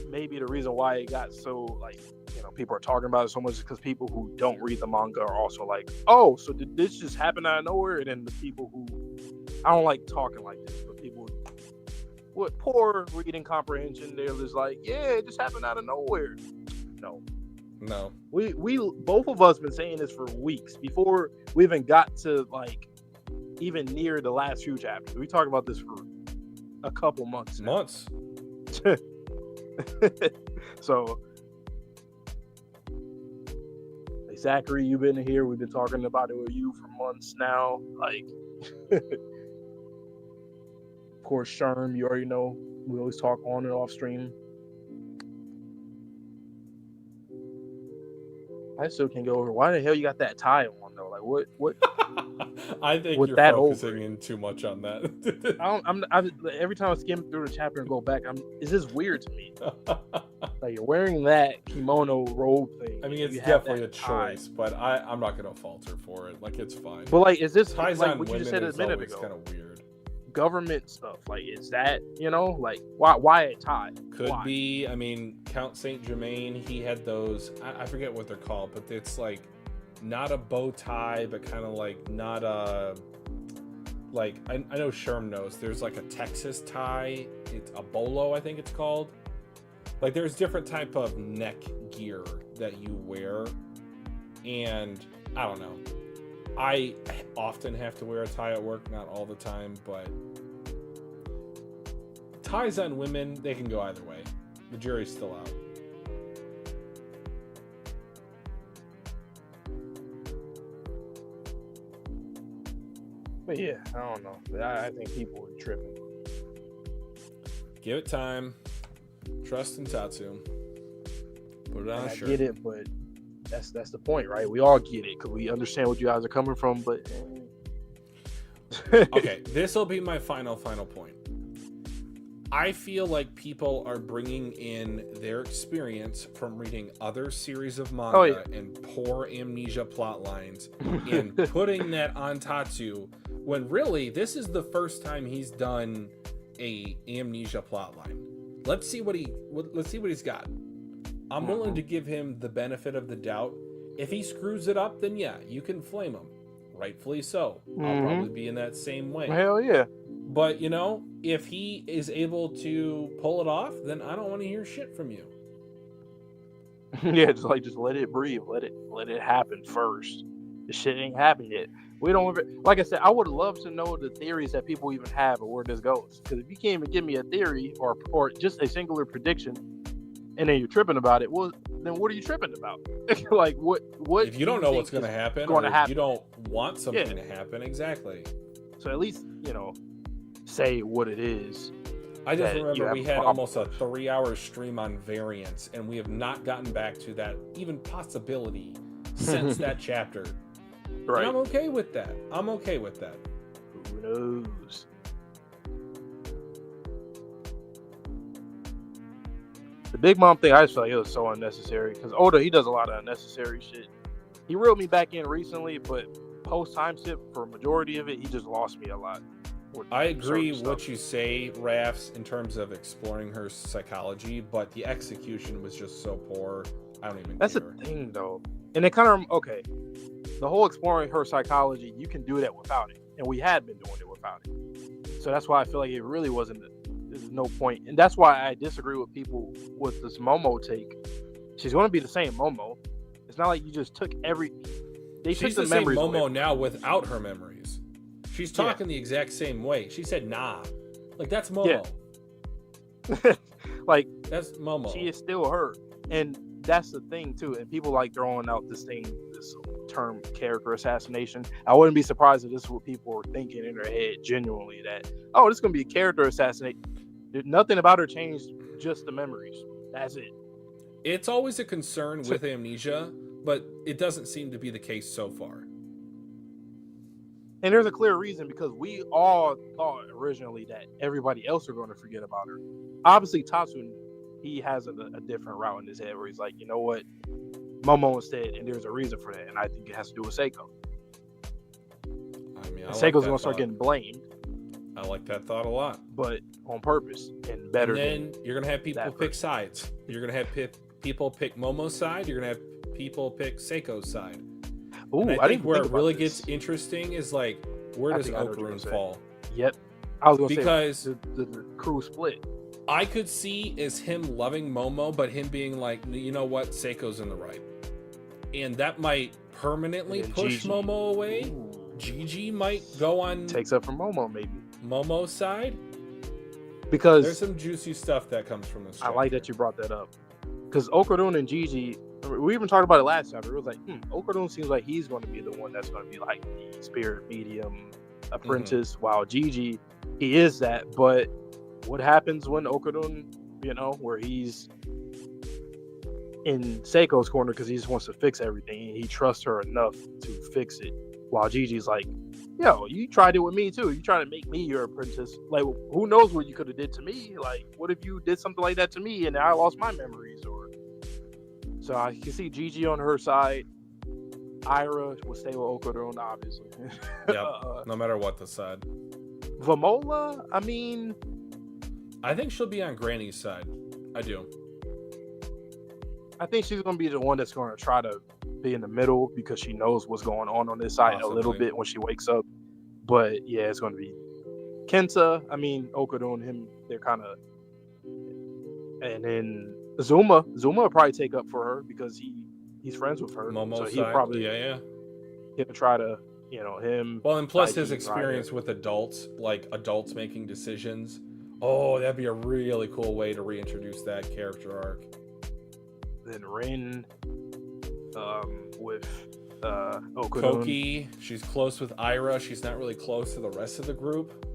maybe the reason why it got so, like, people are talking about it so much is because people who don't read the manga are also like, oh, so did this just happen out of nowhere? And then the people who, I don't like talking like this, but people with poor reading comprehension, they're just like, yeah, it just happened out of nowhere. No. We both of us been saying this for weeks before we even got to, like, even near the last few chapters. We talked about this for a couple months now. So, like, Zachary, you've been here. We've been talking about it with you for months now. Like, of course, Sherm, you already know. We always talk on and off stream. I still can't go over why the hell you got that tie on though. Like, what? I think with you're that focusing in too much on that. I'm every time I skim through the chapter and go back, is this weird to me? Like, you're wearing that kimono robe thing. I mean, it's definitely a choice, but I'm not gonna falter for it. Like, it's fine. But, like, is this ties like on what you women just said a is minute always ago? kind of weird. Government stuff, like, is that, like, why a tie? Could be. I mean, Count Saint Germain, he had those. I forget what they're called, but it's like not a bow tie, but kind of like not a. like I know Sherm knows. There's like a Texas tie. It's a bolo, I think it's called. Like there's different type of neck gear that you wear, and I don't know. I often have to wear a tie at work, not all the time, but ties on women, they can go either way. The jury's still out. But yeah, I don't know. I think people are tripping. Give it time. Trust in Tatsu. Put it on a shirt. I get it, but that's the point, right? We all get it because we understand what you guys are coming from, but okay, this will be my final point. I feel like people are bringing in their experience from reading other series of manga and poor Amnesia plot lines and putting that on Tatsu, when really this is the first time he's done a Amnesia plot line. Let's see what he's got. I'm willing to give him the benefit of the doubt. If he screws it up, then yeah, you can flame him. Rightfully so. I'll probably be in that same way. Hell yeah. But, you know, if he is able to pull it off, then I don't want to hear shit from you. Yeah, just let it breathe. Let it happen first. The shit ain't happened yet. We don't, like I said, I would love to know the theories that people even have or where this goes. Because if you can't even give me a theory or just a singular prediction, and then you're tripping about it, well, then what are you tripping about? Like, what? If you don't know what's going to happen, or if you don't want something to happen, exactly. So at least, say what it is. I just remember we had almost a 3-hour stream on variants, and we have not gotten back to that even possibility since that chapter. Right. And I'm okay with that. Who knows? The Big Mom thing, I just feel like it was so unnecessary. Because Oda, he does a lot of unnecessary shit. He reeled me back in recently, but post time skip, for a majority of it, he just lost me a lot. I agree with what you say, Rafs, in terms of exploring her psychology, but the execution was just so poor. I don't even That's care. The thing, though. And it kind of, okay, the whole exploring her psychology, you can do that without it. And we had been doing it without it. So that's why I feel like it really wasn't, there's no point. And that's why I disagree with people with this Momo take. She's going to be the same Momo. It's not like you just took She's the same Momo now without her memories. She's talking the exact same way. She said, nah. Like, that's Momo. Yeah. Like, that's Momo. She is still her. And that's the thing, too. And people like throwing out this term, character assassination. I wouldn't be surprised if this is what people were thinking in their head, genuinely, that, this is going to be a character assassination. Nothing about her changed, just the memories. That's it. It's always a concern with Amnesia, but it doesn't seem to be the case so far. And there's a clear reason, because we all thought originally that everybody else were going to forget about her. Obviously, Tatsu, he has a different route in his head where he's like, you know what? Momo instead, and there's a reason for that, and I think it has to do with Seiko. I mean, Seiko's going to start getting blamed. I like that thought a lot. But on purpose, and better. And then you're going to have people pick sides. You're going to have people pick Momo's side. You're going to have people pick Seiko's side. Ooh, I think where it really gets interesting is, like, where does Okarun fall? Yep. I was going to say, because the crew split. I could see is him loving Momo, but him being like, you know what, Seiko's in the right. And that might permanently push Gigi. Momo away. Ooh. Gigi might go on... Takes up from Momo, maybe. Momo's side. Because... there's some juicy stuff that comes from this chapter. I like that you brought that up. Because Okarun and Gigi... we even talked about it last chapter. It was like, Okarun seems like he's going to be the one that's going to be like the spirit medium apprentice, while Gigi, he is that. But what happens when Okarun, where he's in Seiko's corner because he just wants to fix everything and he trusts her enough to fix it, while Gigi's like, yo, you tried it with me too. You trying to make me your apprentice. Like, who knows what you could have did to me? Like, what if you did something like that to me and I lost my memories? So I can see Gigi on her side. Ira will stay with Okarun, obviously. Yep, no matter what the side. Vamola, I mean... I think she'll be on Granny's side. I do. I think she's going to be the one that's going to try to be in the middle because she knows what's going on this side. Possibly. A little bit when she wakes up. But yeah, it's going to be Kenta. I mean, Okada him, they're kind of, and then Zuma will probably take up for her because he's friends with her. Momo so he'll side. probably he'll try to, him. Well, and plus his Daiki, experience with adults, like adults making decisions. Oh, that'd be a really cool way to reintroduce that character arc. Then Rin, with Okada. Koki, she's close with Ira. She's not really close to the rest of the group.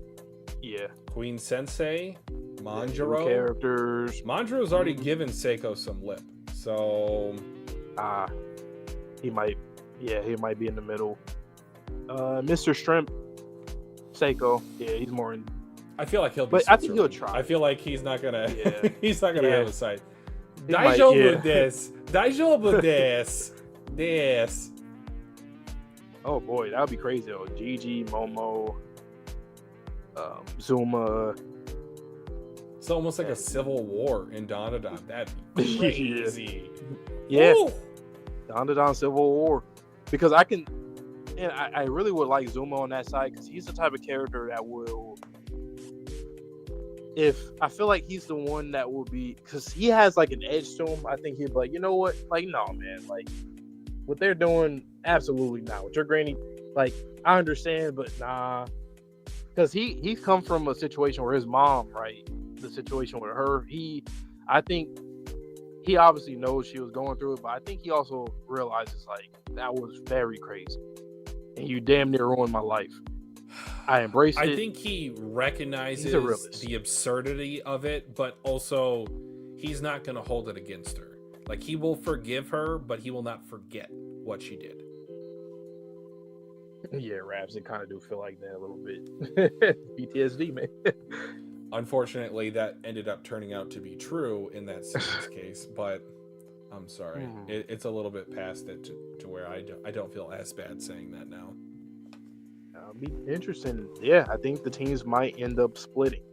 Yeah. Queen Sensei, Manjaro. Characters. Manjaro's already given Seiko some lip, so he might be in the middle. Mr. Shrimp, Seiko. Yeah, he's more in. I feel like he'll. But I think he'll try. I feel like he's not gonna. Yeah. He's not gonna have a sight. Daijoubu this. Oh boy, that would be crazy though. Gigi, Momo, Zuma. It's almost like a civil war in Dandadan. That'd be crazy. Yeah. Dandadan Civil War. Because I really would like Zuma on that side because he's the type of character that will. I feel like he's the one that will be, because he has like an edge to him. I think he'd be like, you know what? Like, no, man. Like, what they're doing, absolutely not. With your granny, like, I understand, but nah. Because he's come from a situation where his mom, right? The situation with her, I think he obviously knows she was going through it, but I think he also realizes, like, that was very crazy. And you damn near ruined my life. I embrace it. I think he recognizes the absurdity of it, but also he's not going to hold it against her. Like, he will forgive her, but he will not forget what she did. Yeah, Raps, it kind of do feel like that a little bit. PTSD, man. Unfortunately, that ended up turning out to be true in that Simmons case, but I'm sorry. It's a little bit past it to where I don't feel as bad saying that now. Be interesting. Yeah, I think the teams might end up splitting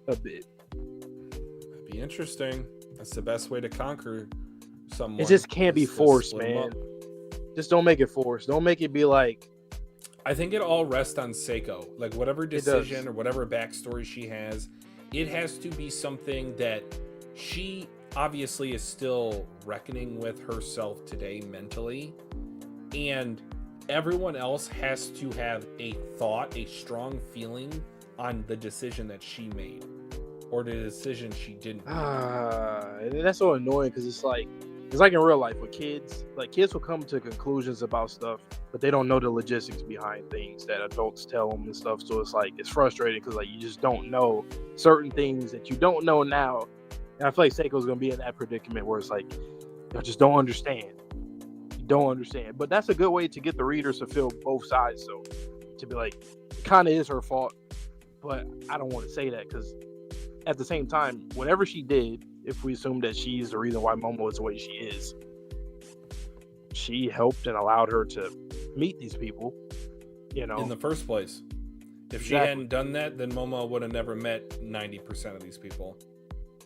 a bit. That'd be interesting. That's the best way to conquer someone. It just can't be forced, man. Just don't make it forced. Don't make it be like. I think it all rests on Seiko. Like, whatever decision or whatever backstory she has, it has to be something that she obviously is still reckoning with herself today mentally, and everyone else has to have a strong feeling on the decision that she made or the decision she didn't make. And that's so annoying because it's like in real life with kids. Like, kids will come to conclusions about stuff, but they don't know the logistics behind things that adults tell them and stuff. So it's like, it's frustrating because, like, you just don't know certain things that you don't know now. And I feel like Seiko's going to be in that predicament where it's like, you just don't understand. Don't understand, but that's a good way to get the readers to feel both sides. So to be like, it kind of is her fault, but I don't want to say that because at the same time, whatever she did, if we assume that she's the reason why Momo is the way she is, she helped and allowed her to meet these people, you know, in the first place. If she hadn't done that, then Momo would have never met 90% of these people.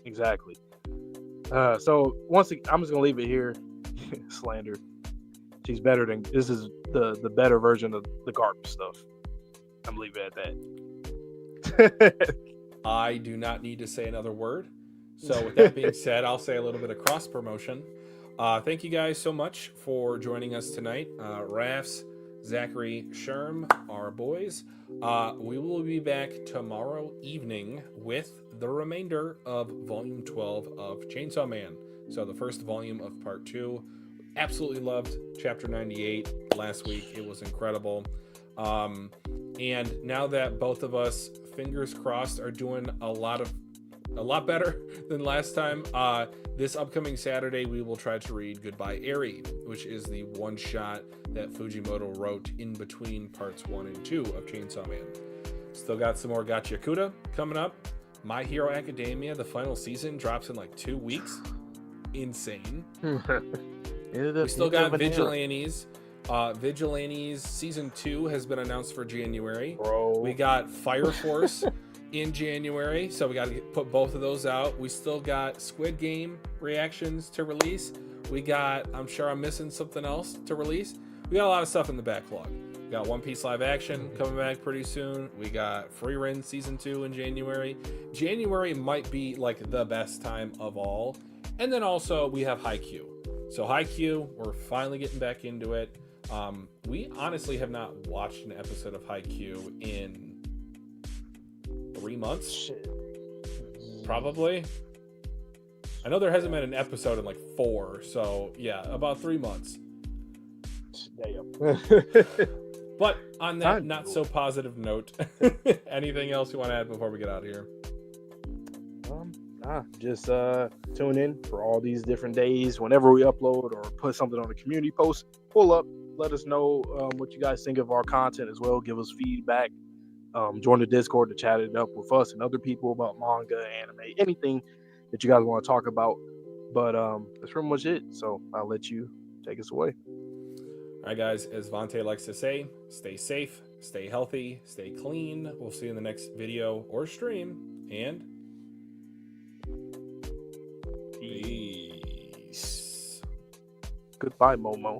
Exactly. So once again, I'm just gonna leave it here. Slander. She's better than this is the better version of the Garp stuff. I'm leaving it at that. I do not need to say another word. So with that being said, I'll say a little bit of cross promotion. Thank you guys so much for joining us tonight. Rafs, Zachary, Sherm, our boys. We will be back tomorrow evening with the remainder of Volume 12 of Chainsaw Man. So the first volume of Part 2. Absolutely loved Chapter 98 last week. It was incredible. And now that both of us, fingers crossed, are doing a lot better than last time, this upcoming Saturday we will try to read Goodbye Eri, which is the one shot that Fujimoto wrote in between parts 1 and 2 of Chainsaw Man. Still got some more Gachiakuta coming up. My Hero Academia, the final season, drops in like 2 weeks. Insane. We still got Vigilantes. Vigilantes Season 2 has been announced for January. Bro. We got Fire Force in January, so we got to put both of those out. We still got Squid Game reactions to release. We got, I'm sure I'm missing something else to release. We got a lot of stuff in the backlog. Got One Piece live action coming back pretty soon. We got Free Ren season 2 in January. January might be like the best time of all. And then also we have Haikyuu. So Haikyuu, we're finally getting back into it. We honestly have not watched an episode of Haikyuu in 3 months. Shit. Probably. I know there hasn't been an episode in like 4, so yeah, about 3 months. Damn. But on that not so positive note, anything else you want to add before we get out of here? Just tune in for all these different days. Whenever we upload or put something on a community post, pull up, let us know what you guys think of our content as well. Give us feedback. Join the Discord to chat it up with us and other people about manga, anime, anything that you guys want to talk about. But that's pretty much it. So I'll let you take us away. All right, guys, as Vante likes to say, stay safe, stay healthy, stay clean. We'll see you in the next video or stream. And peace. Goodbye, Momo.